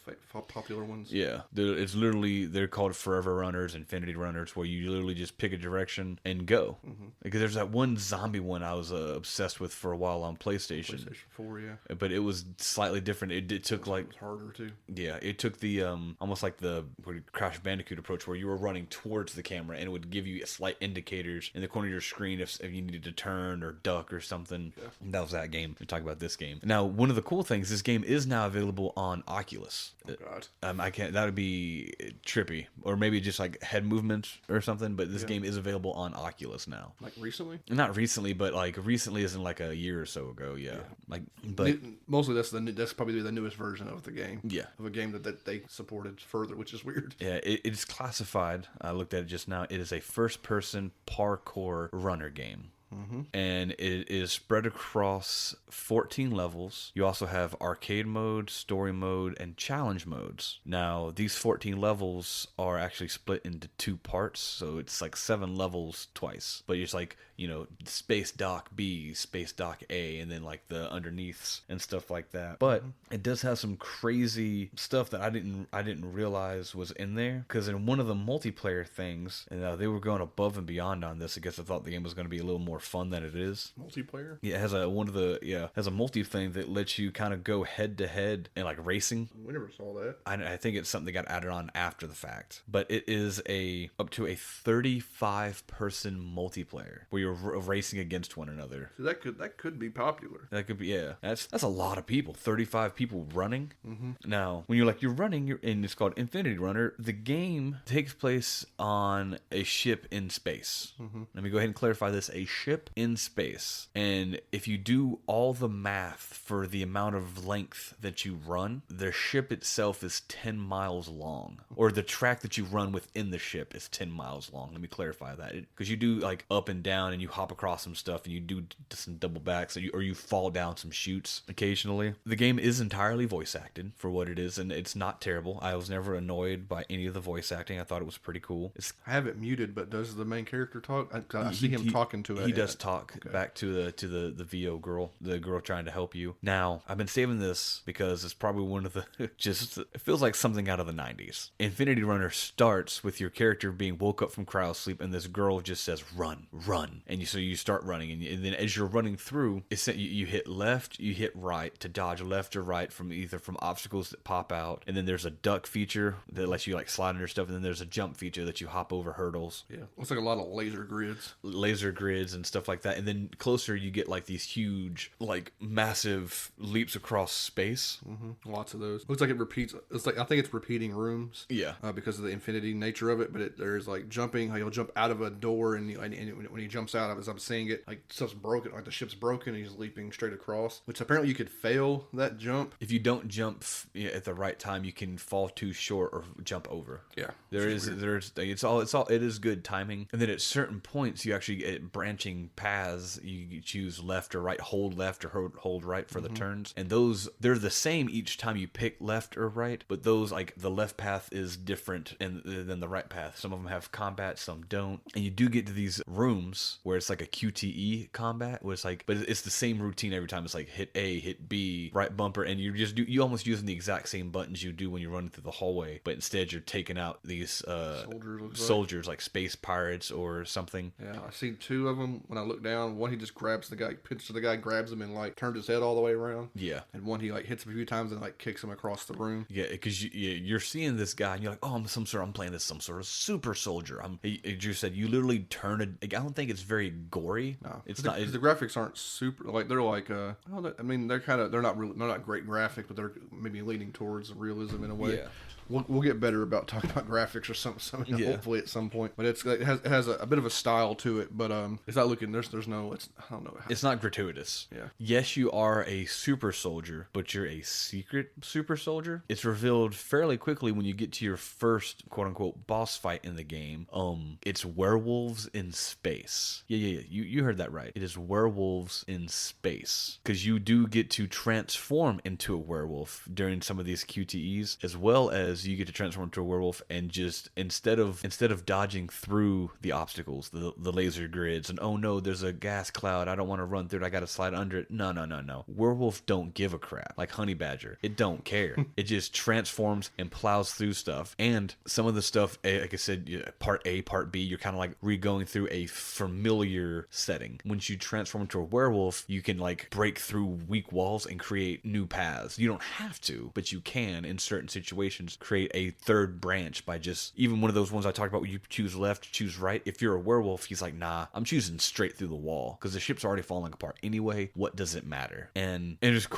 popular ones. Yeah, it's literally, they're called forever runners, Infinity Runners, where you literally just pick a direction and go. Because there's that one zombie one I was obsessed with for a while on PlayStation 4, yeah. But it was slightly different. It took like, it was harder too. Yeah, it took the almost like the Crash Bandicoot approach, where you were running towards the camera and it would give you slight indicators in the corner of your screen if you needed to turn or duck or something. Yeah. That was that game. We talk about this game now. One of the cool things, this game is now available on Oculus. Oh God. I can't. That would be trippy, or maybe just like head movements or something. But this game is available on Oculus now. Like recently? Not recently, but like recently, as in like a year or so ago. Yeah. Like But mostly that's probably the newest version of the game. Yeah. Of a game that they supported further, which is weird. yeah, it's classified. I looked at it just now. It is a first-person parkour runner game. And it is spread across 14 levels. You also have arcade mode, story mode, and challenge modes. Now, these 14 levels are actually split into 2 parts, so it's like 7 levels twice. But it's like, space dock B, space dock A, and then like the underneaths and stuff like that. But it does have some crazy stuff that I didn't realize was in there, because in one of the multiplayer things, and they were going above and beyond on this. I guess I thought the game was going to be a little more fun than it is. Multiplayer? Yeah, it has a multi thing that lets you kind of go head to head and like racing. We never saw that. I think it's something that got added on after the fact, but it is up to a 35 person multiplayer where you're racing against one another. So that could be popular. That could be, yeah. That's a lot of people. 35 people running. Now, when you're running, and it's called Infinity Runner, the game takes place on a ship in space. Let me go ahead and clarify this: a ship in space. And if you do all the math for the amount of length that you run, the ship itself is 10 miles long, or the track that you run within the ship is 10 miles long. Let me clarify that, because you do like up and down, and you hop across some stuff, and you do some double backs, or you fall down some chutes occasionally. The game is entirely voice acted for what it is, and it's not terrible. I was never annoyed by any of the voice acting. I thought it was pretty cool. I have it muted, but does the main character talk? I see him talking to it. He does talk back to the VO girl, the girl trying to help you. Now, I've been saving this because it's probably one of the it feels like something out of the 90s. Infinity Runner starts with your character being woke up from cryo sleep, and this girl just says run, and so you start running, and then as you're running through, you hit left, you hit right to dodge left or right from obstacles that pop out, and then there's a duck feature that lets you like slide under stuff, and then there's a jump feature that you hop over hurdles. Yeah, looks like a lot of laser grids and stuff like that. And then closer you get like these huge, like massive leaps across space. Lots of those. Looks like it repeats. It's like, I think it's repeating rooms. Yeah. Because of the infinity nature of it. But there's like jumping. How you'll jump out of a door, and when he jumps out, as I'm seeing it, like stuff's broken, like the ship's broken, and he's leaping straight across. Which apparently you could fail that jump if you don't jump at the right time. You can fall too short or jump over. Yeah. It is good timing. And then at certain points, you actually get branching paths. You choose left or right, hold left or hold right for the turns, and they're the same each time you pick left or right, but those, like, the left path is different than the right path. Some of them have combat, some don't, and you do get to these rooms where it's like a QTE combat, where it's like, but it's the same routine every time. It's like hit A, hit B, right bumper, and you almost using the exact same buttons you do when you're running through the hallway, but instead you're taking out these soldiers like space pirates or something. Yeah, I see 2 of them when I look down. One, he just grabs the guy, pinches the guy, grabs him, and like turns his head all the way around. Yeah. And one, he like hits him a few times and like kicks him across the room. Yeah, because you're seeing this guy and you're like, oh, I'm playing this some sort of super soldier. Drew said you literally turn it. I don't think it's very gory. No, it's not. The graphics aren't super. Like they're like they're not great graphic, but they're maybe leaning towards realism in a way. Yeah. We'll get better about talking about graphics or something hopefully at some point. But it has a bit of a style to it. But it's not looking. There's no. I don't know. It's not gratuitous. Yeah. Yes, you are a super soldier, but you're a secret super soldier. It's revealed fairly quickly when you get to your first quote unquote boss fight in the game. It's werewolves in space. Yeah. You heard that right. It is werewolves in space, because you do get to transform into a werewolf during some of these QTEs, as well as you get to transform into a werewolf and just instead of dodging through the obstacles, the laser grids, and oh no, there's a gas cloud, I don't want to run through it, I gotta slide under it. No. Werewolf don't give a crap. Like Honey Badger, it don't care. It just transforms and plows through stuff. And some of the stuff, like I said, part A, part B, you're kind of like re-going through a familiar setting. Once you transform into a werewolf, you can like break through weak walls and create new paths. You don't have to, but you can in certain situations create a third branch by just, even one of those ones I talked about where you choose left, choose right. If you're a werewolf, he's like, nah, I'm choosing straight through the wall because the ship's already falling apart anyway. What does it matter? And it's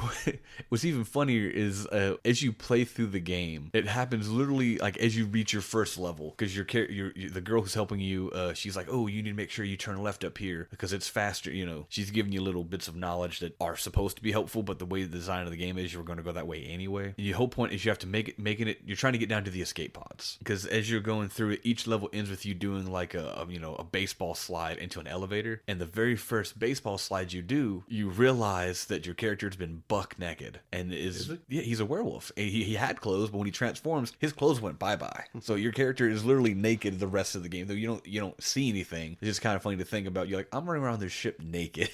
what's even funnier is as you play through the game, it happens literally like as you reach your first level, because the girl who's helping you, she's like, oh, you need to make sure you turn left up here because it's faster. You know, she's giving you little bits of knowledge that are supposed to be helpful, but the way the design of the game is, you're going to go that way anyway. And your whole point is you have to making it. You're trying to get down to the escape pods because as you're going through it, each level ends with you doing like a baseball slide into an elevator. And the very first baseball slide you do, you realize that your character has been buck naked and he's a werewolf. He had clothes, but when he transforms, his clothes went bye-bye. So your character is literally naked the rest of the game. Though you don't see anything. It's just kind of funny to think about. You're like, I'm running around this ship naked.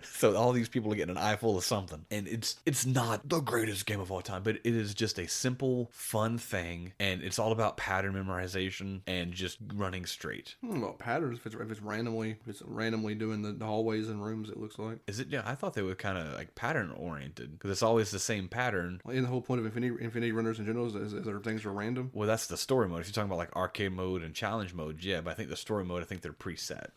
So all these people are getting an eye full of something. And it's not the greatest game of all time, but it is just a simple, fun thing. And it's all about pattern memorization and just running straight. Well, patterns, if it's randomly doing the hallways and rooms, it looks like. Is it? Yeah, I thought they were kind of like pattern oriented because it's always the same pattern. Well, the whole point of Infinity Runners in general is there things are random. Well, that's the story mode. If you're talking about like arcade mode and challenge mode, yeah, but I think the story mode, I think they're preset.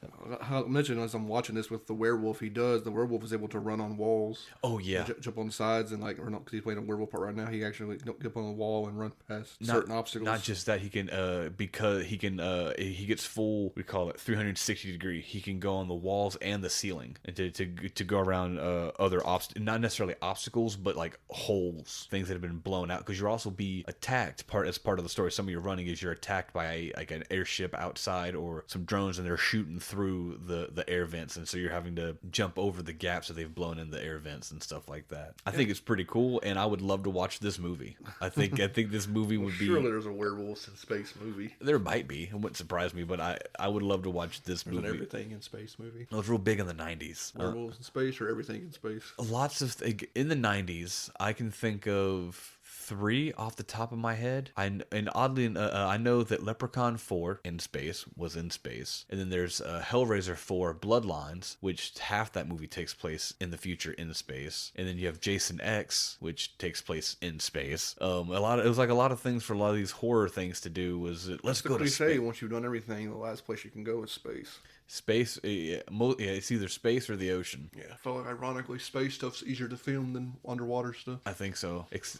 I mentioned as I'm watching this with the werewolf, the werewolf is able to run on walls. Oh yeah, jump on the sides and like, or not, because he's playing a werewolf part right now. He actually get up on the wall and run past certain obstacles. Not just that, he can because he can he gets full, we call it 360 degree. He can go on the walls and the ceiling and to go around other not necessarily obstacles, but like holes, things that have been blown out. Because you'll also be attacked as part of the story. Some of your running is you're attacked by like an airship outside or some drones, and they're shooting through the air vents, and so you're having to jump over the gaps that they've blown in the air vents and stuff like that. I think it's pretty cool, and I would love to watch this movie. I think this movie would be. Surely there's a werewolves in space movie. There might be. It wouldn't surprise me, but I would love to watch this movie. There's an everything in space movie. It was real big in the 90s. Werewolves in space or everything in space. Lots of in the 90s. I can think of 3 off the top of my head. And oddly, I know that Leprechaun 4 in space was in space, and then there's Hellraiser 4 Bloodlines, which half that movie takes place in the future in space, and then you have Jason X, which takes place in space. It was like a lot of things for a lot of these horror things to do. Let's go to space. Once you've done everything, the last place you can go is space. Space, it's either space or the ocean. Yeah, I feel like ironically, space stuff's easier to film than underwater stuff. I think so. Because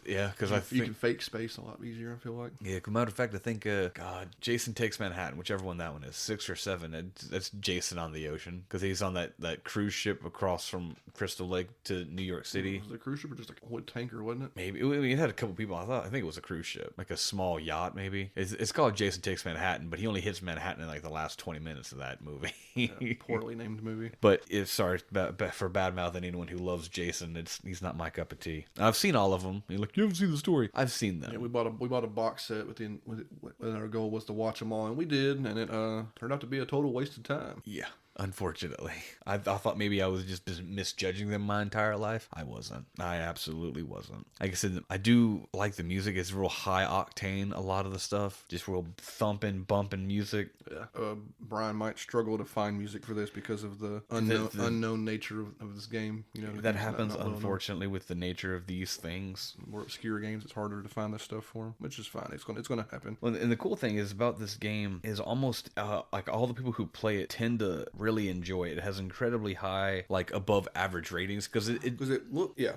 you can fake space a lot easier. I feel like. Yeah, as a matter of fact, I think Jason Takes Manhattan, whichever one that one is, 6 or 7. That's Jason on the ocean because he's on that cruise ship across from Crystal Lake to New York City. Was it a cruise ship or just like a wood tanker? Wasn't it? Maybe it had a couple people. I think it was a cruise ship, like a small yacht. Maybe it's called Jason Takes Manhattan, but he only hits Manhattan in like the last 20 minutes of that movie. Yeah, poorly named movie. But sorry for badmouthing anyone who loves Jason. He's not my cup of tea. I've seen all of them. You're like, you haven't seen the story. I've seen them. Yeah, we bought a box set and our goal was to watch them all, and we did, and it turned out to be a total waste of time. Yeah. Unfortunately, I thought maybe I was just misjudging them my entire life. I wasn't. I absolutely wasn't. Like I said, I do like the music. It's real high octane, a lot of the stuff. Just real thumping, bumping music. Yeah. Brian might struggle to find music for this because of the unknown nature of this game. You know, that happens, unfortunately, with the nature of these things. More obscure games, it's harder to find this stuff for them, which is fine. It's going to happen. Well, and the cool thing is about this game is almost like all the people who play it tend to really enjoy it. It has incredibly high, like above average ratings because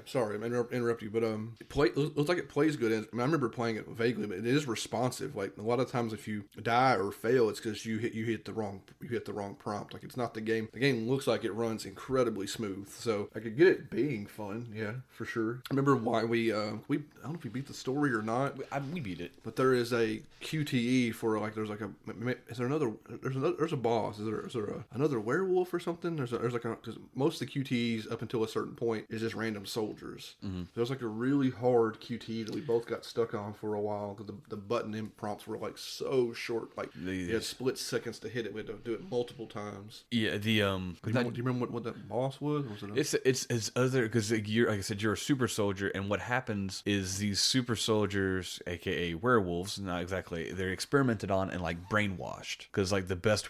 sorry, I'm interrupt you, but it looks like it plays good. I remember playing it vaguely, but it is responsive. Like a lot of times, if you die or fail, it's because you hit the wrong prompt. Like it's not the game. The game looks like it runs incredibly smooth. So I could get it being fun, yeah, for sure. I remember why we I don't know if we beat the story or not. We beat it, but there is a QTE for like there's a boss. Is there another werewolf or something? There's like because most of the QTEs up until a certain point is just random soldiers. Mm-hmm. There's like a really hard QTE that we both got stuck on for a while because the button in prompts were like so short, like you had split seconds to hit it. We had to do it multiple times. Yeah, do you remember what that boss was? It's other because like I said, you're a super soldier, and what happens is these super soldiers, aka werewolves, not exactly, they're experimented on and like brainwashed because like the best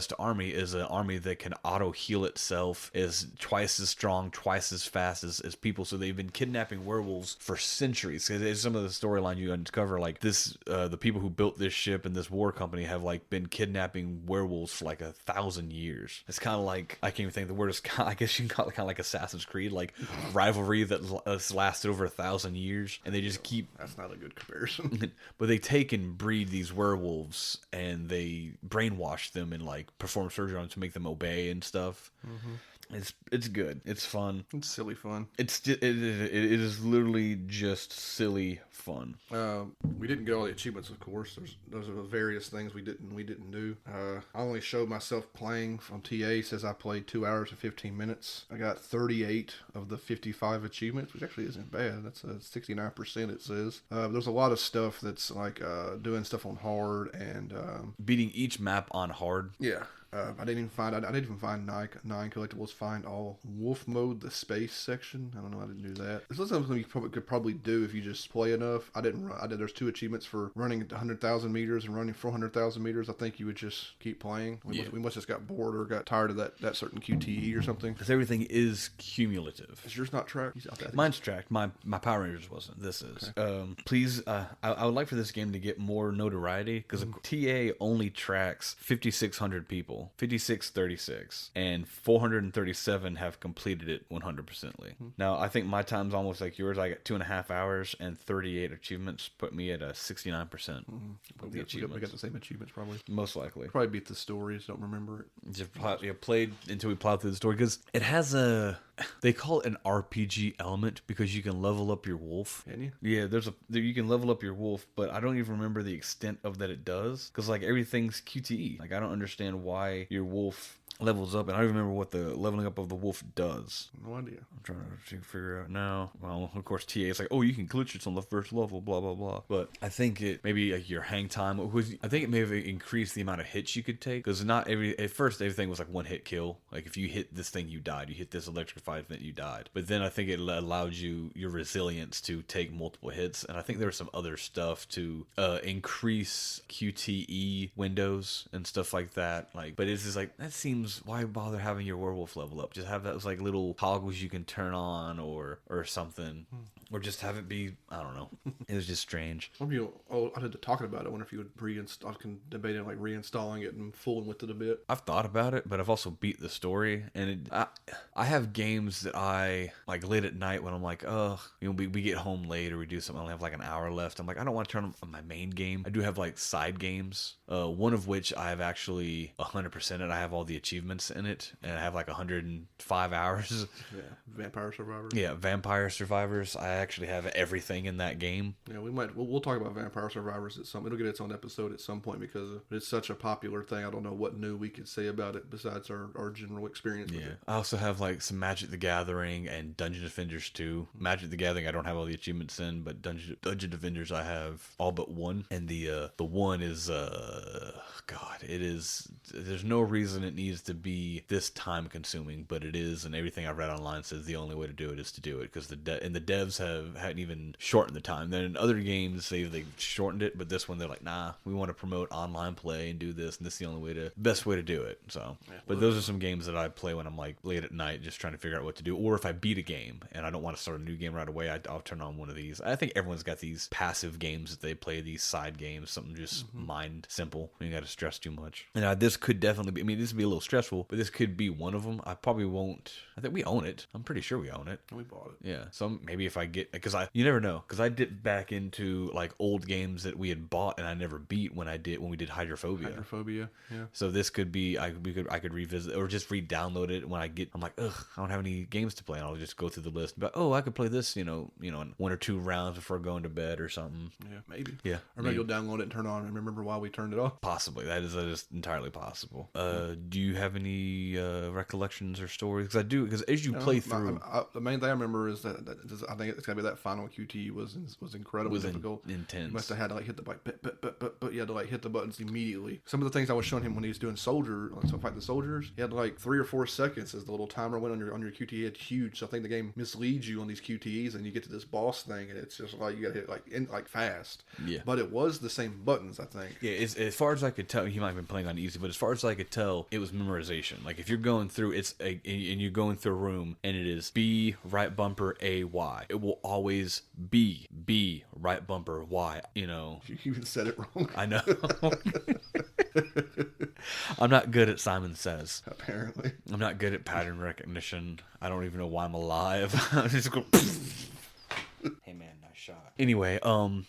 Ghost army is an army that can auto heal itself, is twice as strong, twice as fast as people. So they've been kidnapping werewolves for centuries. Because some of the storyline you uncover, like this, the people who built this ship and this war company have like been kidnapping werewolves for like 1,000 years. It's kind of like, I can't even think of the word. Is I guess you can call it kind of like Assassin's Creed, like rivalry that has lasted over 1,000 years, and they just keep. That's not a good comparison. But they take and breed these werewolves, and they brainwash them and like perform surgery on them to make them obey and stuff. Mm-hmm. It's good. It's fun. It's silly fun. It is literally just silly fun. We didn't get all the achievements, of course. Those are the various things we didn't do. I only showed myself playing on TA. Says I played 2 hours and 15 minutes. I got 38 of the 55 achievements, which actually isn't bad. That's 69%. It says. There's a lot of stuff that's like doing stuff on hard and beating each map on hard. Yeah. I didn't even find nine collectibles. Find all wolf mode, the space section. I don't know. I didn't do that. This is something you could probably do if you just play enough. I didn't run. There's 2 achievements for running 100,000 meters and running 400,000 meters. I think you would just keep playing. We must just got bored or got tired of that certain QTE or something. Because everything is cumulative. Is yours not tracked? Mine's tracked. My Power Rangers wasn't. This is. Okay. Please, I would like for this game to get more notoriety because TA only tracks 5,600 people. 5636 and 437 have completed it 100%ly. Now I think my time's almost like yours. I got 2.5 hours and 38 achievements, put me at a 69% of the achievements. We got the same achievements probably. Most likely. Probably beat the stories. Don't remember it. Just played until we plowed through the story because it has they call it an RPG element because you can level up your wolf. Can you? Yeah, you can level up your wolf, but I don't even remember the extent of that it does because like everything's QTE. Like I don't understand why your wolf levels up, and I don't even remember what the leveling up of the wolf does. No idea. I'm trying to figure out now. Well, of course, TA is like, oh, you can glitch it on the first level, blah, blah, blah. But I think it, maybe like your hang time, I think it may have increased the amount of hits you could take, because at first, everything was like one hit kill. Like, if you hit this thing, you died. You hit this electrified event, you died. But then I think it allowed your resilience to take multiple hits, and I think there was some other stuff to increase QTE windows and stuff like that. Like, but it's just like, that seems, why bother having your werewolf level up? Just have those like little toggles you can turn on or something, or just have it be, I don't know. It was just strange. I did talking about it. I wonder if you would reinstall. I can debate it, like reinstalling it and fooling with it a bit. I've thought about it, but I've also beat the story, and I have games that I like late at night when I'm like, oh, we get home late or we do something. I only have like an hour left. I'm like, I don't want to turn on my main game. I do have like side games. One of which I have actually 100%. I have all the achievements in it, and I have like 105 hours. Yeah, Vampire Survivors. Yeah, Vampire Survivors. I actually have everything in that game. Yeah, we'll talk about Vampire Survivors it'll get its own episode at some point because it's such a popular thing. I don't know what new we could say about it besides our general experience with it. I also have like some Magic the Gathering and Dungeon Defenders 2. Magic the Gathering I don't have all the achievements in, but Dungeon Defenders I have all but one, and the one is God, it is. There's no reason it needs to be this time consuming, but it is, and everything I've read online says the only way to do it is to do it because the devs hadn't even shortened the time. Then in other games they've shortened it, but this one they're like, nah, we want to promote online play and do this, and this is the only best way to do it. So, but those are some games that I play when I'm like late at night, just trying to figure out what to do, or if I beat a game and I don't want to start a new game right away, I'll turn on one of these. I think everyone's got these passive games that they play, these side games, something just mind simple. You got to stress too much. And this could definitely be. I mean, this would be a little stressful, but this could be one of them. I probably won't. I think we own it. I'm pretty sure we own it. We bought it. Yeah. So maybe if I get, because you never know, because I dipped back into like old games that we had bought and I never beat when we did Hydrophobia. Yeah. So this could be I could revisit or just re-download it when I'm like, ugh, I don't have any games to play, and I'll just go through the list. But I could play this, in 1 or 2 rounds before going to bed or something. Yeah, maybe. Yeah. Or maybe you'll download it and turn it on and remember why we turned it off. Possibly. That is entirely possible. Do you have any recollections or stories? Because I do. Because as you play through, the main thing I remember is that I think it's gotta be that final QTE was incredibly difficult. Intense. You must have had to like hit the but you had to like hit the buttons immediately. Some of the things I was showing him when he was doing soldier, like, so fight the soldiers, he had like 3 or 4 seconds as the little timer went on your QTE. It's huge, so I think the game misleads you on these QTEs, and you get to this boss thing, and it's just like you gotta hit like fast. Yeah. But it was the same buttons, I think. Yeah, as far as I could tell, he might have been playing on easy, but as far as I could tell, it was memorization. Like if you're going through, and you're going through a room, and it is B right bumper A Y, it will always be B right bumper Y. You know, You even said it wrong. I know. I'm not good at Simon Says. Apparently. I'm not good at pattern recognition. I don't even know why I'm alive. I'm just going. Hey man, nice shot. Anyway,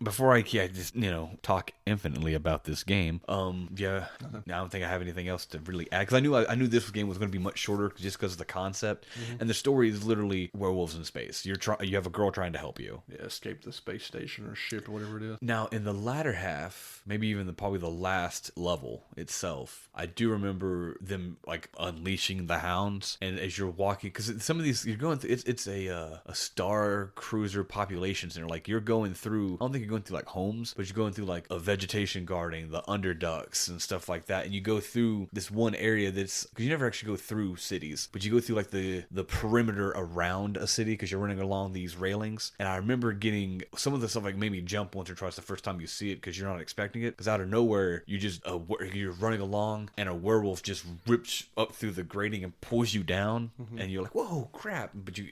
before I just talk infinitely about this game, I don't think I have anything else to really add, because I knew this game was going to be much shorter just because of the concept, and the story is literally werewolves in space. You have a girl trying to help you. Yeah, escape the space station or ship or whatever it is. Now, in the latter half, maybe even probably the last level itself, I do remember them like unleashing the hounds, and as you're walking, because some of these you're going through, it's a Star Cruiser population center. Like you're going through, I don't think you're going through like homes, but you're going through like a vegetation garden, the underducts and stuff like that, and you go through this one area that's, because you never actually go through cities, but you go through like the perimeter around a city because you're running along these railings. And I remember getting some of the stuff like made me jump once or twice the first time you see it, because you're not expecting it, because out of nowhere you just you're running along and a werewolf just rips up through the grating and pulls you down, and you're like, whoa, crap, but you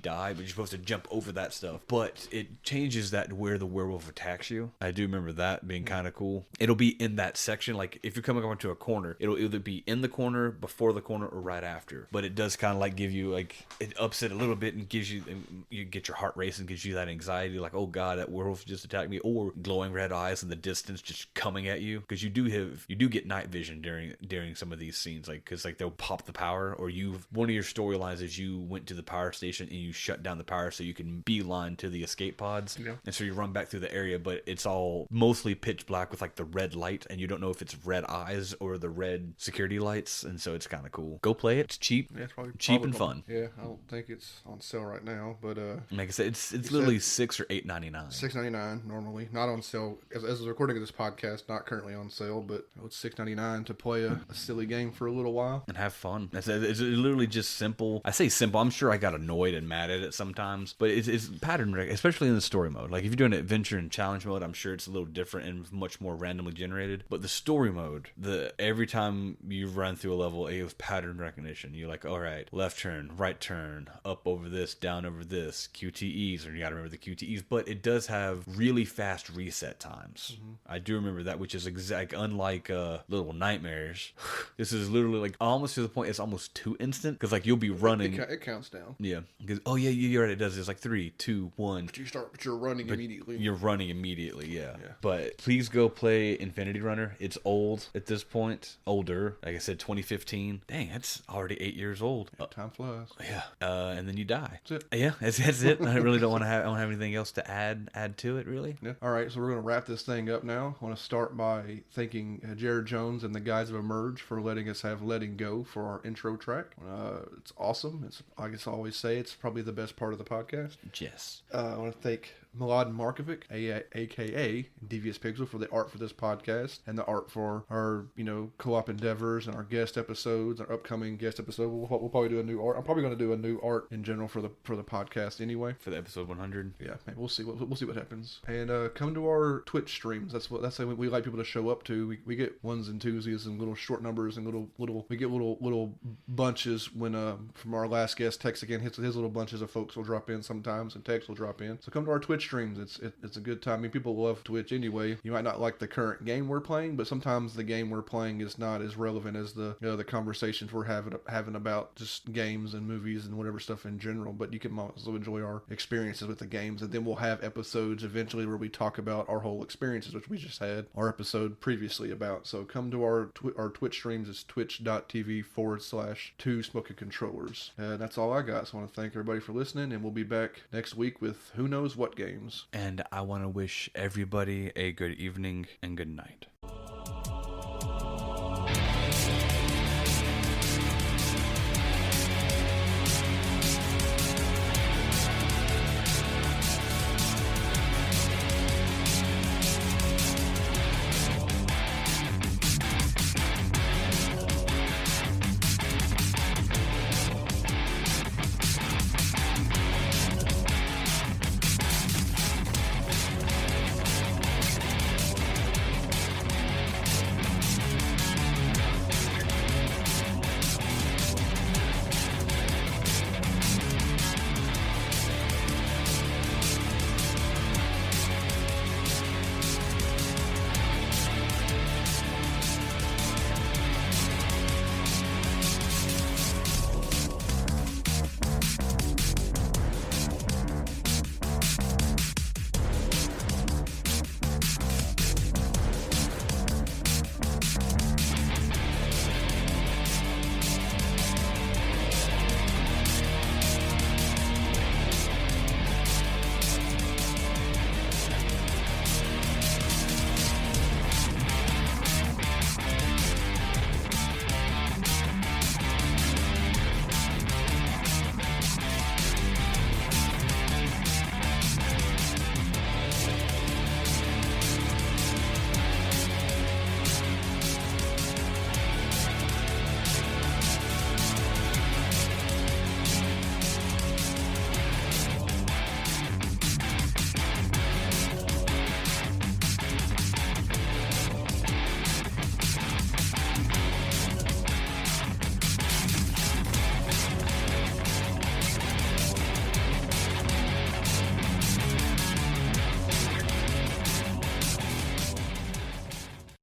die, but you're supposed to jump over that stuff. But it changes that to where the werewolf attacks you. I do remember that being kind of cool. It'll be in that section, like if you're coming over to a corner, it'll either be in the corner, before the corner, or right after. But it does kind of like give you, like, it ups it a little bit and gives you, you get your heart racing, gives you that anxiety, like, oh god, that werewolf just attacked me, or glowing red eyes in the distance just coming at you, because you do get night vision during some of these scenes, like, because like they'll pop the power, or one of your storylines is you went to the power station and you shut down the power so you can beeline to the escape pods. Yeah. And so you run back through the area, but it's all mostly pitch black with like the red light, and you don't know if it's red eyes or the red security lights, and so it's kind of cool. Go play it. It's cheap. Yeah, it's probably cheap and fun. Yeah, I don't think it's on sale right now, but like I said, it's literally $6 or $8.99. $6.99 normally, not on sale as the recording of this podcast, not currently on sale, but it's $6.99 to play a silly game for a little while and have fun. It's literally just simple. I say simple. I'm sure I got annoyed and mad at it sometimes, but it's pattern, especially in the story mode. Like if you're doing adventure and challenge mode, I'm sure it's a little different and much more randomly generated. But the story mode, every time you run through a level, it was pattern recognition. You're like, all right, left turn, right turn, up over this, down over this, QTEs, or you gotta remember the QTEs. But it does have really fast reset times. I do remember that, which is unlike Little Nightmares. This is literally like almost to the point it's almost too instant, because like you'll be running. It counts down. Yeah. Because you're right. It does. It's like 3, 2, 1. But you're running immediately. You're running immediately. Yeah. But please go play Infinity Runner. It's old at this point. Older. Like I said, 2015. Dang, that's already 8 years old. Time flies. Yeah. And then you die. That's it. Yeah. That's it. I really don't have anything else to add to it, really. Yeah. All right. So we're going to wrap this thing up now. I want to start by thanking Jared Jones and the guys of Emerge for letting us have Letting Go for our intro track. It's awesome. It's, I guess I always say, it's probably the best part of the podcast. Yes. I want to thank Milad Markovic, aka Devious.Pixel, for the art for this podcast and the art for our, co-op endeavors and our guest episodes, our upcoming guest episode. We'll probably do a new art. I'm probably going to do a new art in general for the podcast anyway. For the episode 100. Yeah, maybe we'll see what happens. And come to our Twitch streams. That's something we like people to show up to. We get ones and twosies and little short numbers and little bunches when from our last guest Tex again his little bunches of folks will drop in sometimes, and Tex will drop in. So come to our Twitch streams. It's a good time. I mean, people love Twitch anyway. You might not like the current game we're playing, but sometimes the game we're playing is not as relevant as the the conversations we're having about just games and movies and whatever stuff in general. But you can also enjoy our experiences with the games, and then we'll have episodes eventually where we talk about our whole experiences, which we just had our episode previously about. So come to our Twitch streams. It's twitch.tv/2 Smoking Controllers. And that's all I got. So I want to thank everybody for listening, and we'll be back next week with who knows what games. And I want to wish everybody a good evening and good night.